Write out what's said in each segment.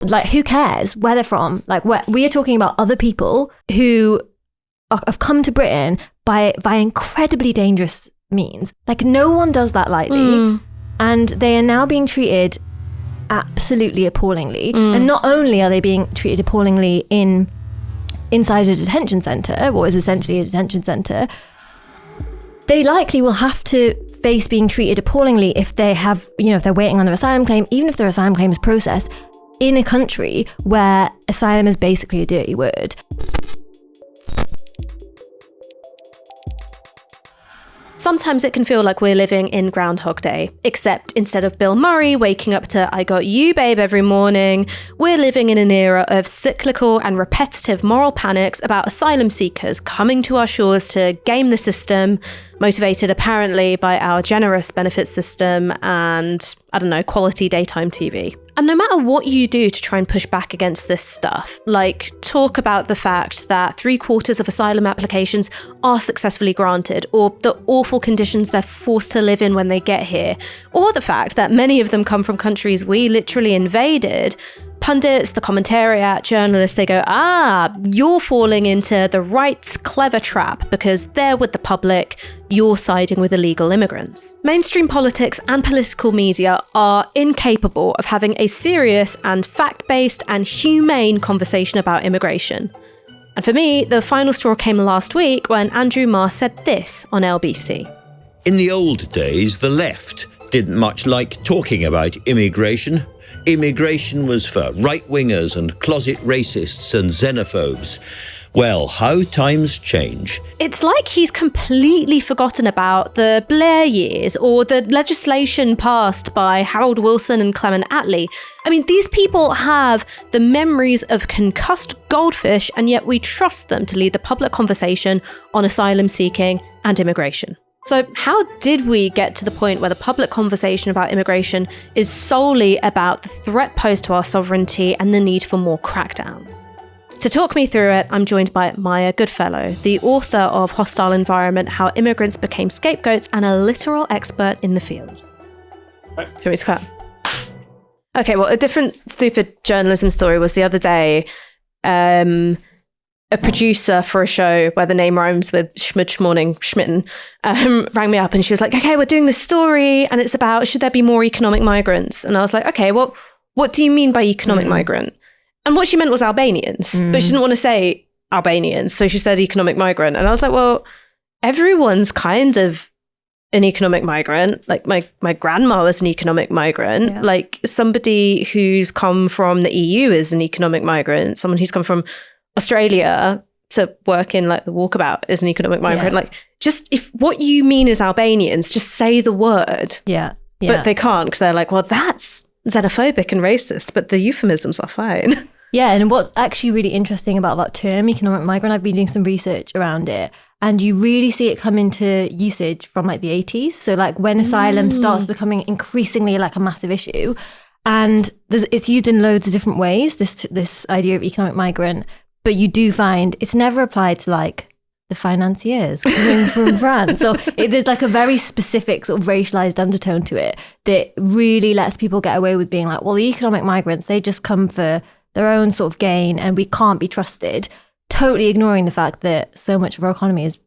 Like, who cares where they're from? Like, we are talking about other people who have come to Britain by incredibly dangerous means. Like, no one does that lightly. And they are now being treated absolutely appallingly. And not only are they being treated appallingly inside a detention centre, what is essentially a detention centre, they likely will have to face being treated appallingly if they have, if they're waiting on their asylum claim, even if their asylum claim is processed in a country where asylum is basically a dirty word. Sometimes it can feel like we're living in Groundhog Day, except instead of Bill Murray waking up to "I got you, babe" every morning, we're living in an era of cyclical and repetitive moral panics about asylum seekers coming to our shores to game the system, motivated apparently by our generous benefits system and, quality daytime TV. And no matter what you do to try and push back against this stuff, like talk about the fact that 3/4 of asylum applications are successfully granted, or the awful conditions they're forced to live in when they get here, or the fact that many of them come from countries we literally invaded, pundits, the commentariat, journalists, they go, you're falling into the right's clever trap because they're with the public, you're siding with illegal immigrants. Mainstream politics and political media are incapable of having a serious and fact-based and humane conversation about immigration. And for me, the final straw came last week when Andrew Marr said this on LBC. In the old days, the left didn't much like talking about immigration. Immigration was for right-wingers and closet racists and xenophobes. Well, how times change. It's like he's completely forgotten about the Blair years or the legislation passed by Harold Wilson and Clement Attlee. I mean, these people have the memories of concussed goldfish, and yet we trust them to lead the public conversation on asylum seeking and immigration. So how did we get to the point where the public conversation about immigration is solely about the threat posed to our sovereignty and the need for more crackdowns? To talk me through it, I'm joined by Maya Goodfellow, the author of Hostile Environment, How Immigrants Became Scapegoats, and a literal expert in the field. Right. Do you want me to clap? Okay, well, a different stupid journalism story was the other day. A producer for a show where the name rhymes with Schmitten, rang me up and she was like, okay, we're doing this story and it's about, should there be more economic migrants? And I was like, okay, well, what do you mean by economic migrant? And what she meant was Albanians, but she didn't want to say Albanians. So she said economic migrant. And I was like, well, everyone's kind of an economic migrant. Like my grandma was an economic migrant. Yeah. Like somebody who's come from the EU is an economic migrant. Someone who's come from Australia to work in like the walkabout is an economic migrant. Yeah. Like, just if what you mean is Albanians, just say the word. Yeah. But they can't because they're like, well, that's xenophobic and racist, but the euphemisms are fine. Yeah, and what's actually really interesting about that term, economic migrant, I've been doing some research around it, and you really see it come into usage from like the 80s. So like when asylum starts becoming increasingly like a massive issue, and it's used in loads of different ways, this idea of economic migrant. But you do find it's never applied to like the financiers coming from France. So there's like a very specific sort of racialized undertone to it that really lets people get away with being like, well, the economic migrants, they just come for their own sort of gain and we can't be trusted. Totally ignoring the fact that so much of our economy is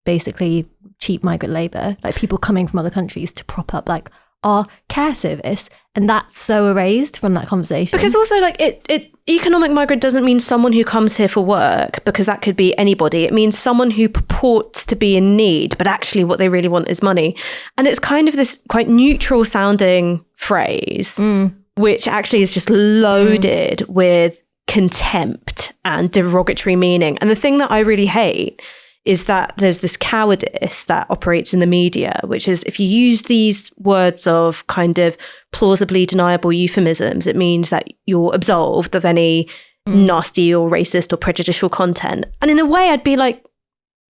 basically cheap migrant labor, like people coming from other countries to prop up like our care service, and that's so erased from that conversation. Because also like it economic migrant doesn't mean someone who comes here for work, because that could be anybody. It means someone who purports to be in need, but actually what they really want is money. And it's kind of this quite neutral sounding phrase, which actually is just loaded with contempt and derogatory meaning. And the thing that I really hate is that there's this cowardice that operates in the media, which is if you use these words of kind of plausibly deniable euphemisms, it means that you're absolved of any nasty or racist or prejudicial content. And in a way, I'd be like,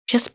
just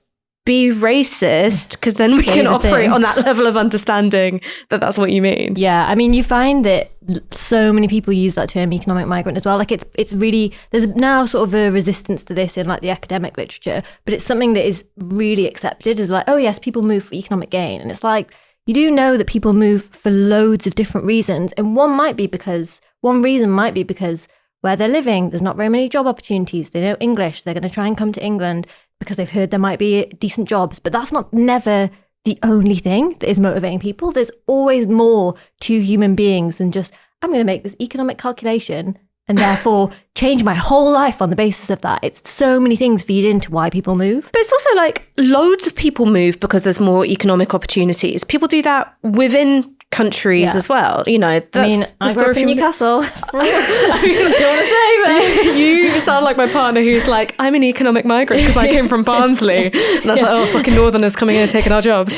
be racist, because then we can operate on that level of understanding that that's what you mean. Yeah, I mean, you find that so many people use that term economic migrant as well. Like it's really, there's now sort of a resistance to this in like the academic literature, but it's something that is really accepted as like, oh yes, people move for economic gain. And it's like, you do know that people move for loads of different reasons. And one might be because, one reason might be because where they're living, there's not very many job opportunities. They know English. They're going to try and come to England because they've heard there might be decent jobs. But that's never the only thing that is motivating people. There's always more to human beings than just, I'm going to make this economic calculation and therefore change my whole life on the basis of that. It's so many things feed into why people move. But it's also like loads of people move because there's more economic opportunities. People do that within countries as well. You know, that's I grew up in Newcastle. Don't want to say, but you sound like my partner who's like, I'm an economic migrant because I came from Barnsley. And I was like, oh, fucking Northerners coming in and taking our jobs.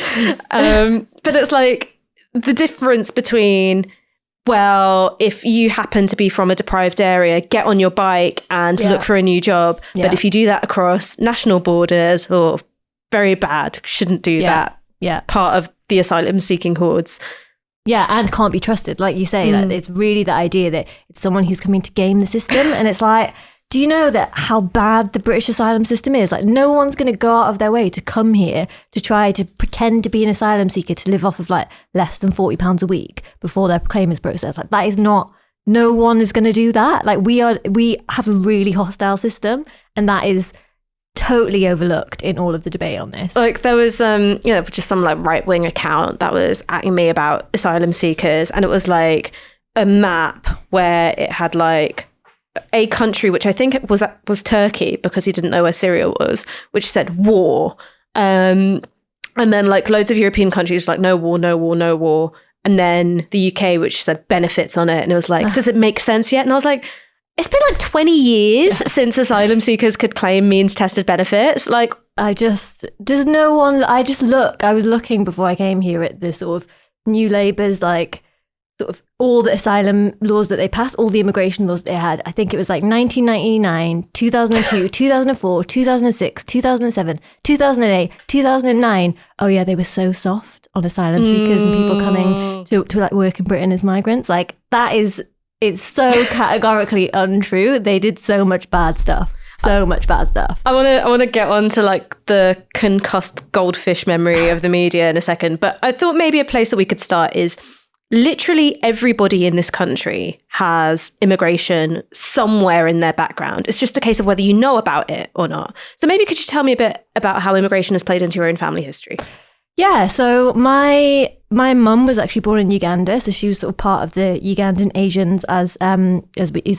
But it's like the difference between, well, if you happen to be from a deprived area, get on your bike and look for a new job. Yeah. But if you do that across national borders, or very bad, shouldn't do that. Yeah. Part of the asylum seeking hordes. Yeah, and can't be trusted. Like you say, that it's really the idea that it's someone who's coming to game the system. And it's like, do you know that how bad the British asylum system is? Like, no one's going to go out of their way to come here to try to pretend to be an asylum seeker to live off of like less than £40 a week before their claim is processed. Like, that is not, no one is going to do that. Like, we have a really hostile system, and that is totally overlooked in all of the debate on this. Like, there was just some like right-wing account that was atting me about asylum seekers, and it was like a map where it had like a country, which I think it was Turkey, because he didn't know where Syria was, which said war, and then like loads of European countries like no war, no war, no war, and then the UK, which said benefits on it, and it was like, does it make sense yet? And I was like, it's been like 20 years since asylum seekers could claim means-tested benefits. Like, I was looking before I came here at the sort of New Labour's, like, sort of all the asylum laws that they passed, all the immigration laws that they had. I think it was like 1999, 2002, 2004, 2006, 2007, 2008, 2009. Oh yeah, they were so soft on asylum seekers and people coming to like work in Britain as migrants. Like, it's so categorically untrue. They did so much bad stuff. So much bad stuff. I want to get on to like the concussed goldfish memory of the media in a second, but I thought maybe a place that we could start is literally everybody in this country has immigration somewhere in their background. It's just a case of whether you know about it or not. So maybe could you tell me a bit about how immigration has played into your own family history? Yeah, so my mum was actually born in Uganda, so she was sort of part of the Ugandan Asians as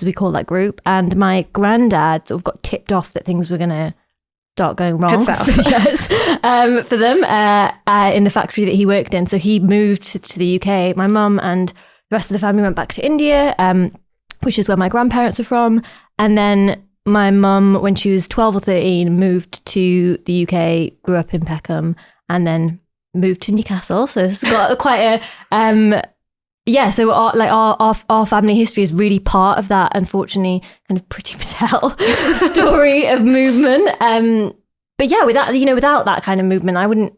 we call that group. And my granddad sort of got tipped off that things were going to start going wrong for them in the factory that he worked in. So he moved to the UK. My mum and the rest of the family went back to India, which is where my grandparents are from. And then my mum, when she was 12 or 13, moved to the UK, grew up in Peckham, and then moved to Newcastle. So it's got quite a so our family history is really part of that, unfortunately, kind of Priti Patel story of movement. But yeah, without that kind of movement, I wouldn't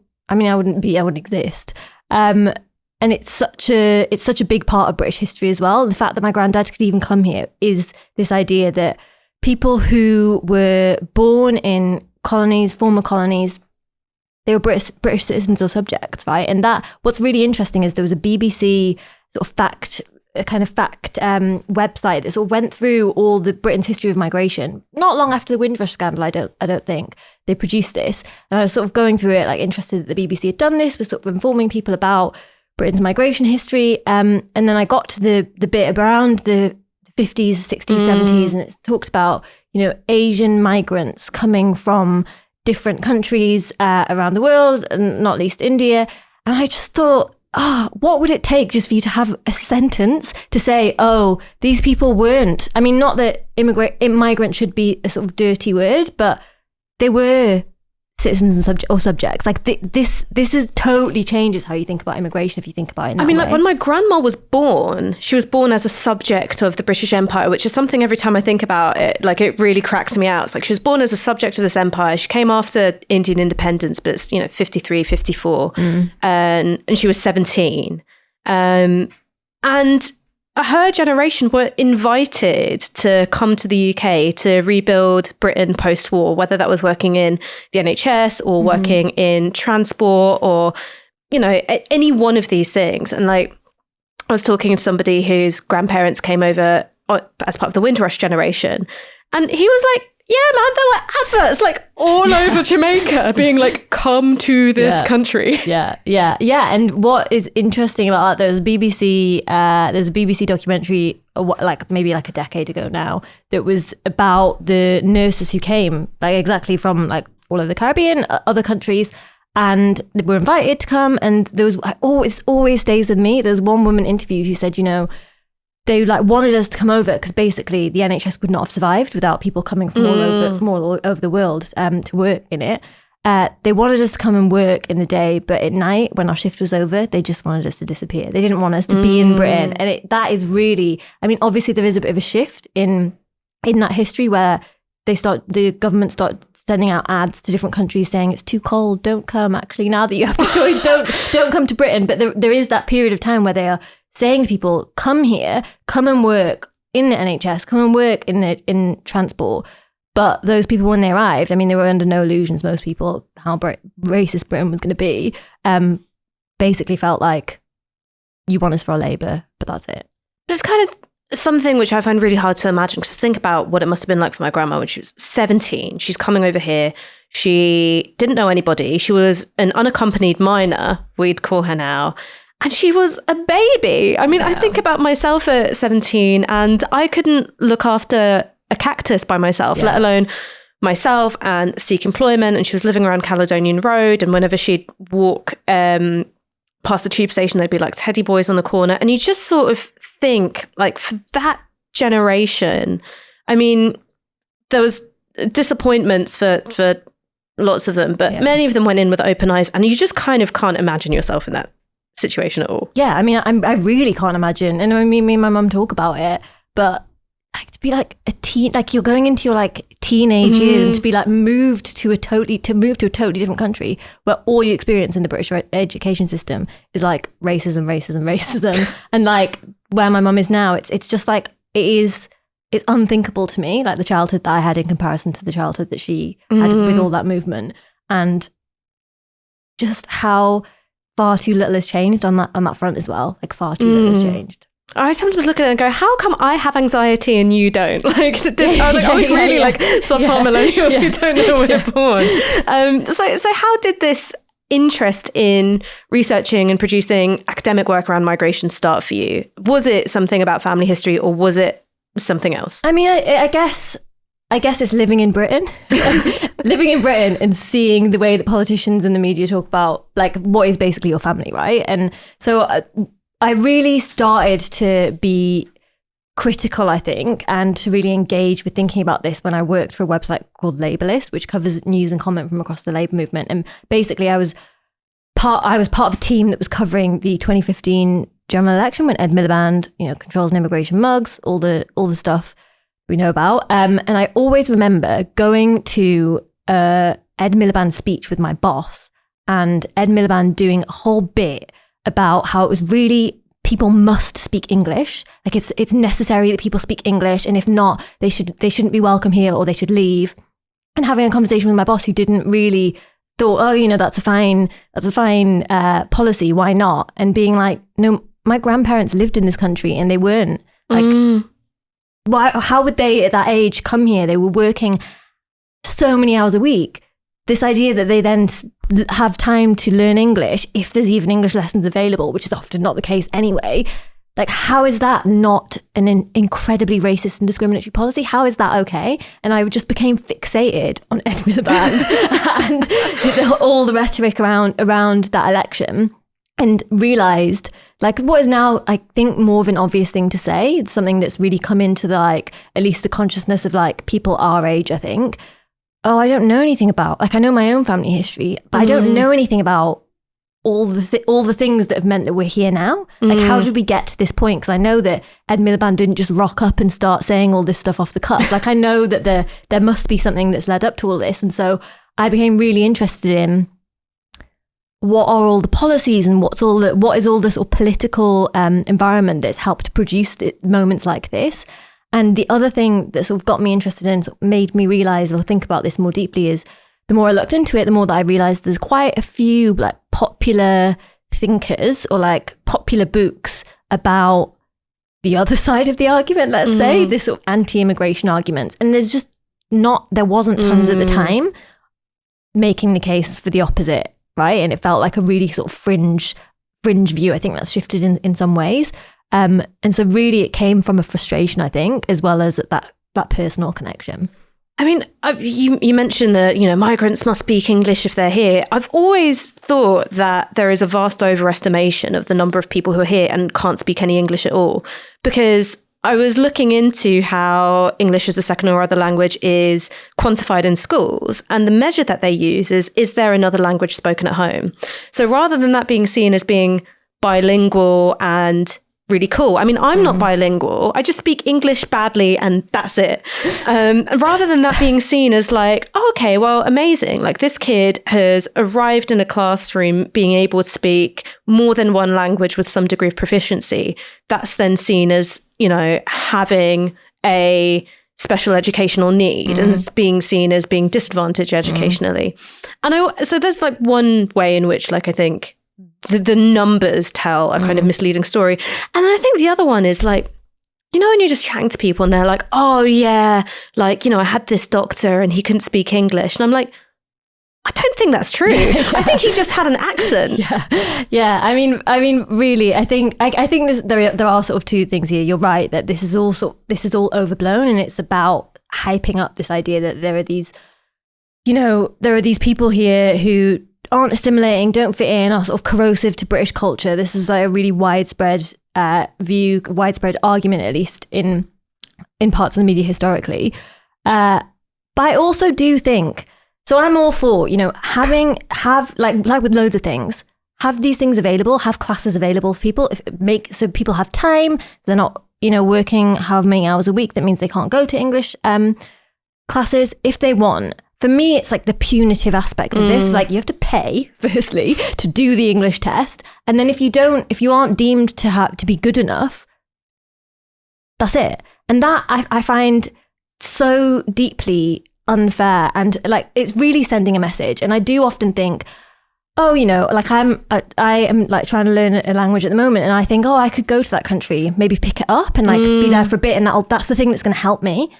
exist. And it's such a big part of British history as well. The fact that my granddad could even come here is this idea that people who were born in colonies, former colonies, they were British citizens or subjects, right? And that what's really interesting is there was a BBC sort of fact website that sort of went through all the Britain's history of migration. Not long after the Windrush scandal, I don't think they produced this. And I was sort of going through it, like interested that the BBC had done this, was sort of informing people about Britain's migration history. And then I got to the bit around the 50s, 60s, 70s, and it talked about, Asian migrants coming from different countries around the world, and not least India. And I just thought, what would it take just for you to have a sentence to say, oh, these people weren't, I mean, not that immigrant should be a sort of dirty word, but they were citizens and subjects. Like this is totally changes how you think about immigration if you think about it in that way. Like when my grandma was born, she was born as a subject of the British Empire, which is something every time I think about it, like it really cracks me out. It's like she was born as a subject of this empire. She came after Indian independence, but it's 53, 54, and she was 17. And her generation were invited to come to the UK to rebuild Britain post-war, whether that was working in the NHS or working in transport or, any one of these things. And like, I was talking to somebody whose grandparents came over as part of the Windrush generation, and he was like, yeah, man, there were adverts like all over Jamaica being like, come to this country. Yeah. And what is interesting about that, there's a BBC documentary, like maybe like a decade ago now, that was about the nurses who came, like exactly from like all over the Caribbean, other countries, and they were invited to come. And there was, always stays with me, there was one woman interviewed who said, you know, they like wanted us to come over because basically the NHS would not have survived without people coming from all over the world to work in it. They wanted us to come and work in the day, but at night when our shift was over, they just wanted us to disappear. They didn't want us to be in Britain, and that is really, I mean, obviously there is a bit of a shift in that history where the government start sending out ads to different countries saying it's too cold, don't come. Actually, now that you have the choice, don't come to Britain. But there is that period of time where they are saying to people, come here, come and work in the NHS, come and work in transport. But those people, when they arrived, I mean, they were under no illusions, most people, how racist Britain was going to be, basically felt like, you want us for our labour, but that's it. It's kind of something which I find really hard to imagine, because think about what it must have been like for my grandma when she was 17. She's coming over here. She didn't know anybody. She was an unaccompanied minor, we'd call her now. And she was a baby. I mean, I think about myself at 17, and I couldn't look after a cactus by myself, let alone myself and seek employment. And she was living around Caledonian Road. And whenever she'd walk past the tube station, there'd be like teddy boys on the corner. And you just sort of think, like, for that generation, I mean, there was disappointments for lots of them, but many of them went in with open eyes. And you just kind of can't imagine yourself in that situation at all. Yeah, I mean, I really can't imagine. And I mean, me and my mum talk about it, but like to be like a teen, like you're going into your like teenage years, and to be like moved to a totally different country where all you experience in the British education system is like racism. And like where my mum is now, it's just like, it's unthinkable to me, like the childhood that I had in comparison to the childhood that she had with all that movement, and just how far too little has changed on that front as well. Like far too little has changed. I sometimes look at it and go, how come I have anxiety and you don't? Like, are we really like subpar millennials who don't know when they're born? So how did this interest in researching and producing academic work around migration start for you? Was it something about family history, or was it something else? I mean, I guess it's living in Britain. Living in Britain and seeing the way that politicians and the media talk about like what is basically your family, right? And so I really started to be critical, I think, and to really engage with thinking about this when I worked for a website called Labourlist, which covers news and comment from across the Labour movement. And basically I was part of a team that was covering the 2015 general election when Ed Miliband, controls an immigration mugs, all the stuff we know about. And I always remember going to Ed Miliband's speech with my boss, and Ed Miliband doing a whole bit about how it was really, people must speak English. Like it's necessary that people speak English, and if not, they shouldn't be welcome here, or they should leave. And having a conversation with my boss who didn't really thought, that's a fine policy, why not? And being like, no, my grandparents lived in this country and they weren't. Like, how would they at that age come here? They were working so many hours a week. This idea that they then have time to learn English, if there's even English lessons available, which is often not the case anyway, like how is that not an incredibly racist and discriminatory policy? How is that okay? And I just became fixated on Ed Miliband and all the rhetoric around that election, and realised like what is now, I think, more of an obvious thing to say. It's something that's really come into the, like, at least the consciousness of like people our age, I think. Oh, I don't know anything about, like, I know my own family history, but I don't know anything about all the things that have meant that we're here now. Like, how did we get to this point? Because I know that Ed Miliband didn't just rock up and start saying all this stuff off the cuff. Like, I know that there must be something that's led up to all this. And so I became really interested in what are all the policies and what is all this sort of political environment that's helped produce moments like this. And the other thing that sort of got me interested in, sort of made me realize or think about this more deeply, is the more I looked into it, the more that I realized there's quite a few like popular thinkers or like popular books about the other side of the argument, let's say, this sort of anti-immigration arguments. And there wasn't tons at the time making the case for the opposite, right? And it felt like a really sort of fringe view. I think that's shifted in some ways. And so really it came from a frustration, I think, as well as that personal connection. I mean, you mentioned that, migrants must speak English if they're here. I've always thought that there is a vast overestimation of the number of people who are here and can't speak any English at all. Because I was looking into how English as a second or other language is quantified in schools. And the measure that they use is there another language spoken at home? So rather than that being seen as being bilingual and really cool. I mean, I'm not bilingual. I just speak English badly and that's it. Rather than that being seen as like, oh, okay, well, amazing. Like this kid has arrived in a classroom being able to speak more than one language with some degree of proficiency. That's then seen as, having a special educational need and it's being seen as being disadvantaged educationally. And so there's like one way in which like, I think, the numbers tell a kind of misleading story. And then I think the other one is like, when you're just chatting to people and they're like, oh yeah, like, I had this doctor and he couldn't speak English. And I'm like, I don't think that's true. I think he just had an accent. Yeah. I mean, really, I think there are sort of two things here. You're right that this is all overblown, and it's about hyping up this idea that there are these people here who aren't assimilating, don't fit in, are sort of corrosive to British culture. This is like a really widespread widespread argument, at least in parts of the media historically. But I also do think, so I'm all for, have like with loads of things, have these things available, have classes available for people, so people have time, they're not, working however many hours a week. That means they can't go to English classes if they want. For me, it's like the punitive aspect of this. Like you have to pay, firstly, to do the English test. And then if you aren't deemed to be good enough, that's it. And that I find so deeply unfair, and like it's really sending a message. And I do often think, oh, like I am like trying to learn a language at the moment, and I think, oh, I could go to that country, maybe pick it up and like be there for a bit, and that's the thing that's going to help me.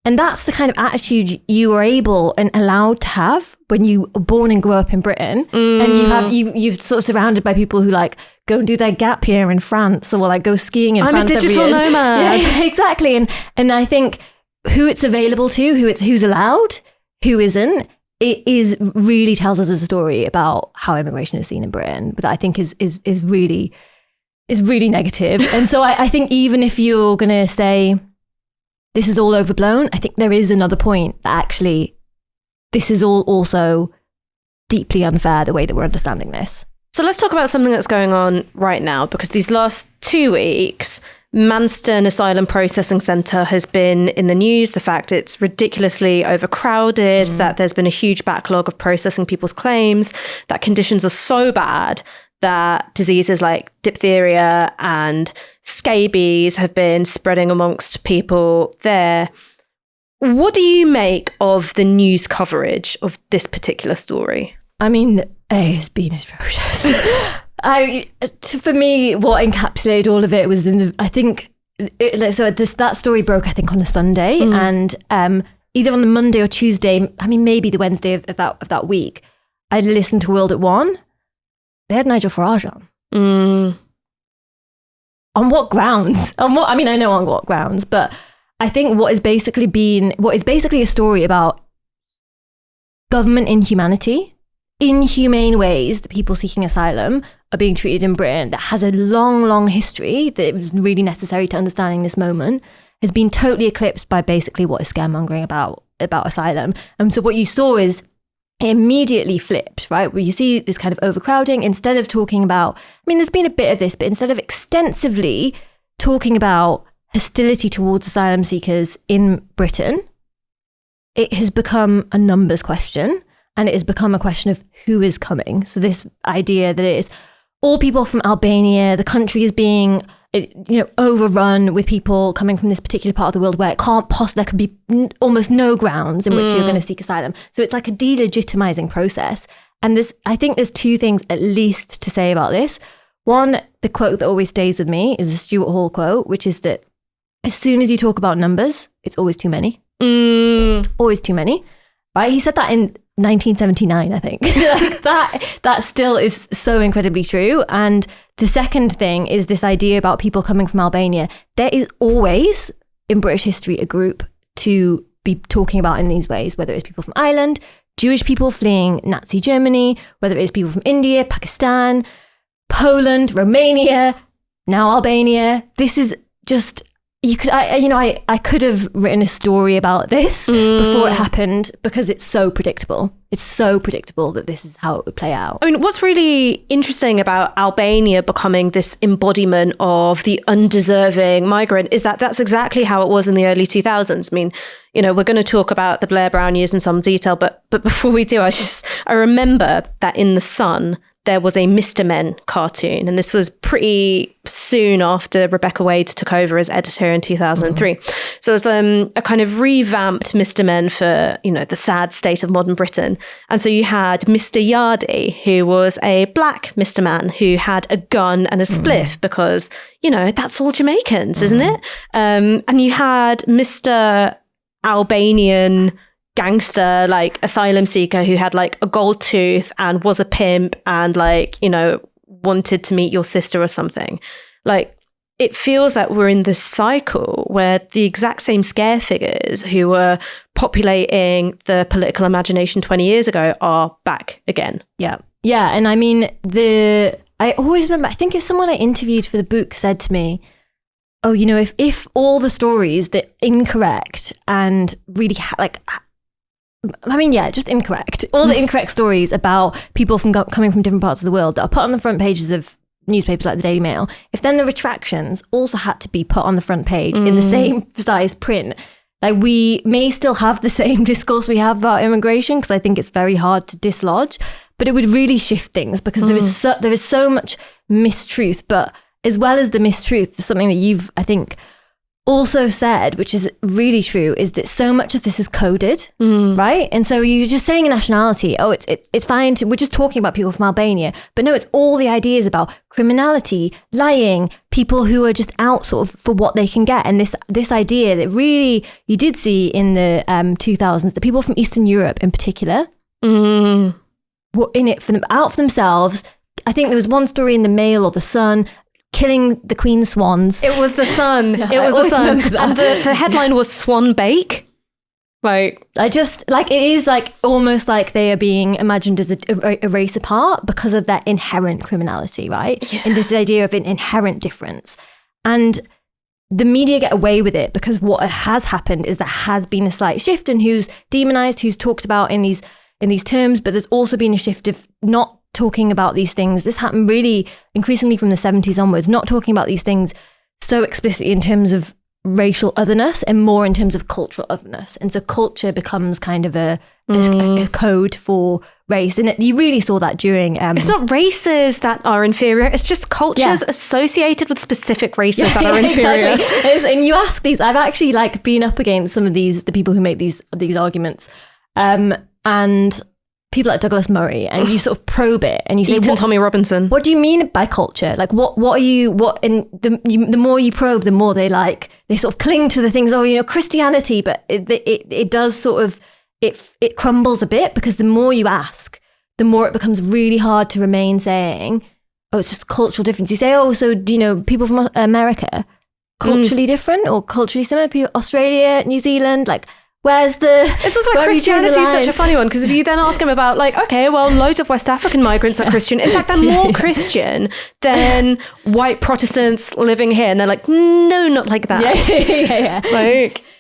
And that's the kind of attitude you are able and allowed to have when you are born and grow up in Britain, and you've sort of surrounded by people who like go and do their gap year in France, or like go skiing in France. I'm a digital nomad. Yeah, exactly. And I think who it's available to, who's allowed, who isn't, it really tells us a story about how immigration is seen in Britain, but I think is really negative. And so I think even if you're going to say this is all overblown, I think there is another point that actually this is all also deeply unfair, the way that we're understanding this. So let's talk about something that's going on right now, because these last 2 weeks, Manston Asylum Processing Centre has been in the news. The fact it's ridiculously overcrowded, that there's been a huge backlog of processing people's claims, that conditions are so bad that diseases like diphtheria and scabies have been spreading amongst people there. What do you make of the news coverage of this particular story? I mean, it's been atrocious. For me, what encapsulated all of it was that story broke, I think, on a Sunday, and either on the Monday or Tuesday, I mean, maybe the Wednesday of that week, I listened to World at One. They had Nigel Farage on. On what grounds? I know on what grounds, but I think what is basically a story about government inhumanity, inhumane ways that people seeking asylum are being treated in Britain, that has a long, long history that it was really necessary to understanding this moment, has been totally eclipsed by basically what is scaremongering about asylum. And so what you saw is it immediately flipped, right? Where you see this kind of overcrowding, instead of talking about, there's been a bit of this, but instead of extensively talking about hostility towards asylum seekers in Britain, it has become a numbers question, and it has become a question of who is coming. So this idea that it is all people from Albania, the country is being overrun with people coming from this particular part of the world where there could be almost no grounds in which you're going to seek asylum. So it's like a delegitimizing process. And I think there's two things at least to say about this. One, the quote that always stays with me is a Stuart Hall quote, which is that as soon as you talk about numbers, it's always too many. Always too many. Right? He said that in 1979, I think. Like that still is so incredibly true. And the second thing is this idea about people coming from Albania. There is always in British history a group to be talking about in these ways, whether it's people from Ireland, Jewish people fleeing Nazi Germany, whether it's people from India, Pakistan, Poland, Romania, now Albania. This is just, I could have written a story about this before it happened because it's so predictable. It's so predictable that this is how it would play out. I mean, what's really interesting about Albania becoming this embodiment of the undeserving migrant is that that's exactly how it was in the early 2000s. I mean, we're going to talk about the Blair Brown years in some detail, but before we do, I remember that in The Sun, there was a Mr. Men cartoon, and this was pretty soon after Rebecca Wade took over as editor in 2003. So it was a kind of revamped Mr. Men for, the sad state of modern Britain. And so you had Mr. Yardy, who was a black Mr. Man who had a gun and a spliff because, that's all Jamaicans, isn't it? And you had Mr. Albanian gangster, like asylum seeker who had like a gold tooth and was a pimp and wanted to meet your sister or something. Like, it feels that we're in this cycle where the exact same scare figures who were populating the political imagination 20 years ago are back again. Yeah. Yeah. And I mean, I always remember, I think it's someone I interviewed for the book said to me, oh, if all the stories that incorrect and really just incorrect. All the incorrect stories about people coming from different parts of the world that are put on the front pages of newspapers like the Daily Mail, if then the retractions also had to be put on the front page in the same size print, like we may still have the same discourse we have about immigration, because I think it's very hard to dislodge, but it would really shift things because there is so much mistruth. But as well as the mistruth, there's something that you've, I think, also said, which is really true, is that so much of this is coded, right? And so you're just saying a nationality, it's fine, we're just talking about people from Albania, but no, it's all the ideas about criminality, lying, people who are just out sort of for what they can get, and this idea that really you did see in the 2000s, that people from Eastern Europe in particular were in it out for themselves. I think there was one story in the Mail or the Sun, killing the Queen Swans. It was the Sun. Yeah, it was the Sun. And the headline was Swan Bake. Like, it is like almost like they are being imagined as a race apart because of their inherent criminality, right? Yeah. And this idea of an inherent difference. And the media get away with it because what has happened is there has been a slight shift in who's demonized, who's talked about in these terms, but there's also been a shift of not talking about these things. This happened really increasingly from the 70s onwards, not talking about these things so explicitly in terms of racial otherness and more in terms of cultural otherness. And so culture becomes kind of a code for race. And you really saw that during... it's not races that are inferior, it's just cultures associated with specific races that are inferior. Exactly. And you ask these, I've actually been up against some of the people who make these arguments. And people like Douglas Murray, and you sort of probe it and you say, Tommy Robinson, what do you mean by culture? Like the more you probe, the more they sort of cling to the things, Christianity, but it does sort of, it crumbles a bit because the more you ask, the more it becomes really hard to remain saying, oh, it's just cultural difference. You say, oh, so, people from America, culturally different or culturally similar, people, Australia, New Zealand, It's also like Christianity is such a funny one, because if you then ask them about loads of West African migrants are Christian. In fact, they're more Christian than white Protestants living here. And they're like, no, not like that. Yeah.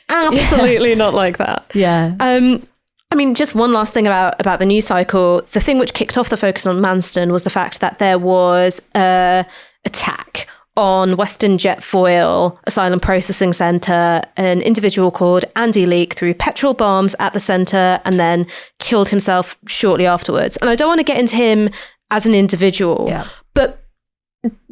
Absolutely not like that. Yeah. I mean, just one last thing about the news cycle. The thing which kicked off the focus on Manston was the fact that there was an attack on Western Jetfoil Asylum Processing Centre. An individual called Andy Leake threw petrol bombs at the centre and then killed himself shortly afterwards. And I don't want to get into him as an individual, but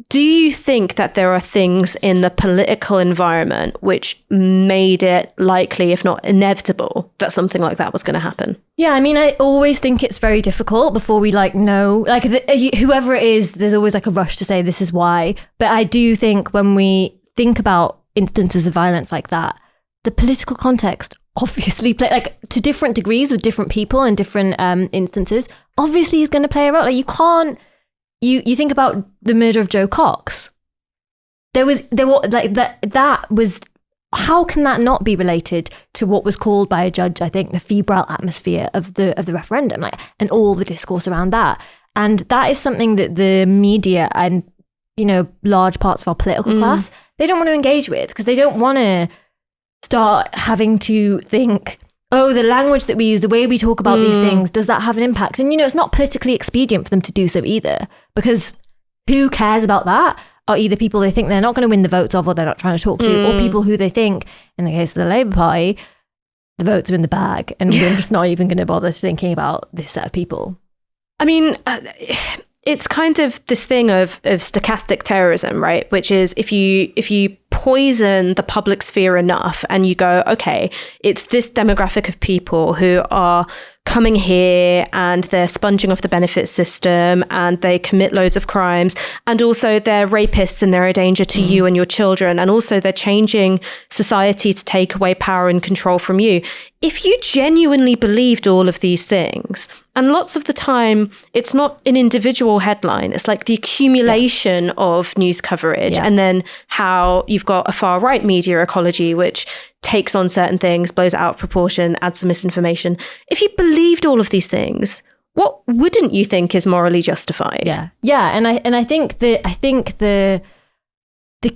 do you think that there are things in the political environment which made it likely, if not inevitable, that something like that was going to happen? Yeah, I mean, I always think it's very difficult before we know, whoever it is, there's always a rush to say this is why. But I do think when we think about instances of violence like that, the political context obviously to different degrees with different people and different instances, obviously is going to play a role. You can't, you think about the murder of Joe Cox. There was that was, how can that not be related to what was called by a judge, I think, the febrile atmosphere of the referendum, and all the discourse around that. And that is something that the media and, large parts of our political class, they don't want to engage with, because they don't want to start having to think, oh, the language that we use, the way we talk about these things, does that have an impact? And, it's not politically expedient for them to do so either, because who cares about that are either people they think they're not going to win the votes of, or they're not trying to talk to, or people who they think, in the case of the Labour Party, the votes are in the bag, and we're just not even going to bother thinking about this set of people. I mean, it's kind of this thing of stochastic terrorism, right? Which is if you poison the public sphere enough and you go, okay, it's this demographic of people who are coming here and they're sponging off the benefits system and they commit loads of crimes, and also they're rapists and they're a danger to you and your children, and also they're changing society to take away power and control from you. If you genuinely believed all of these things, and lots of the time it's not an individual headline, it's like the accumulation of news coverage, and then how you've got a far right media ecology which takes on certain things, blows it out of proportion, adds some misinformation. If you believed all of these things, what wouldn't you think is morally justified? Yeah, and I think the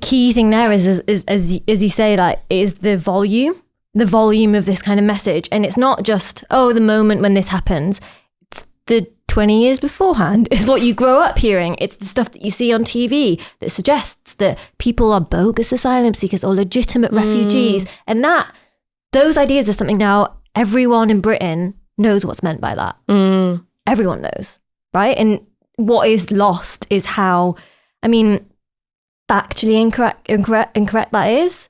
key thing there is as you say, is the volume of this kind of message. And it's not just, the moment when this happens, it's the 20 years beforehand is what you grow up hearing. It's the stuff that you see on TV that suggests that people are bogus asylum seekers or legitimate refugees. And those ideas are something now everyone in Britain knows what's meant by that. Everyone knows, right? And what is lost is how, factually incorrect that is,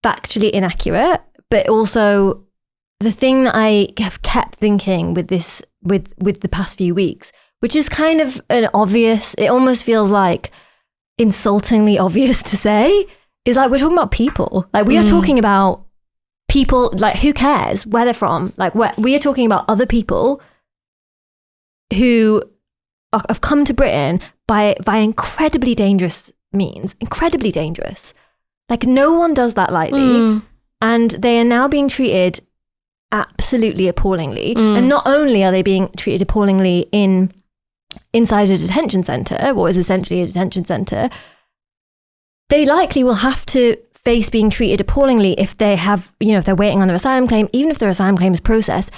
factually inaccurate, but also the thing that I have kept thinking with this, with the past few weeks, which is kind of an obvious, it almost feels like insultingly obvious to say, is we're talking about people. We are talking about people, who cares where they're from? We are talking about other people who have come to Britain by incredibly dangerous means, incredibly dangerous. No one does that lightly. And they are now being treated absolutely appallingly. And not only are they being treated appallingly inside a detention centre, what is essentially a detention centre, they likely will have to face being treated appallingly if they have, if they're waiting on their asylum claim, even if their asylum claim is processed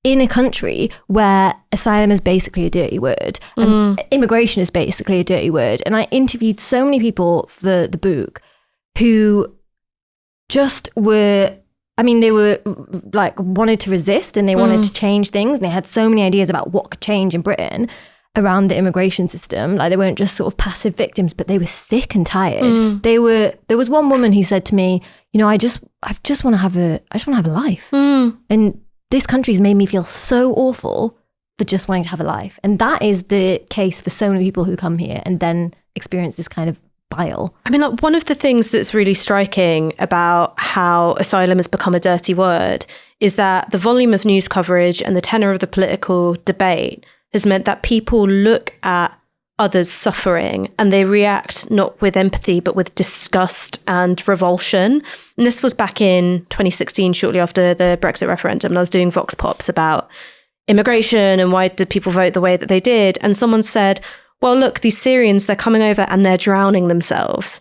in a country where asylum is basically a dirty word and immigration is basically a dirty word. And I interviewed so many people for the book who just were, they were wanted to resist and they wanted to change things. And they had so many ideas about what could change in Britain around the immigration system. They weren't just sort of passive victims, but they were sick and tired. There was one woman who said to me, I just want to have a life. And this country's made me feel so awful for just wanting to have a life. And that is the case for so many people who come here and then experience this kind of bile. One of the things that's really striking about how asylum has become a dirty word is that the volume of news coverage and the tenor of the political debate has meant that people look at others suffering and they react not with empathy but with disgust and revulsion. And this was back in 2016, shortly after the Brexit referendum, and I was doing Vox Pops about immigration and why did people vote the way that they did. And someone said, well, look, these Syrians, they're coming over and they're drowning themselves.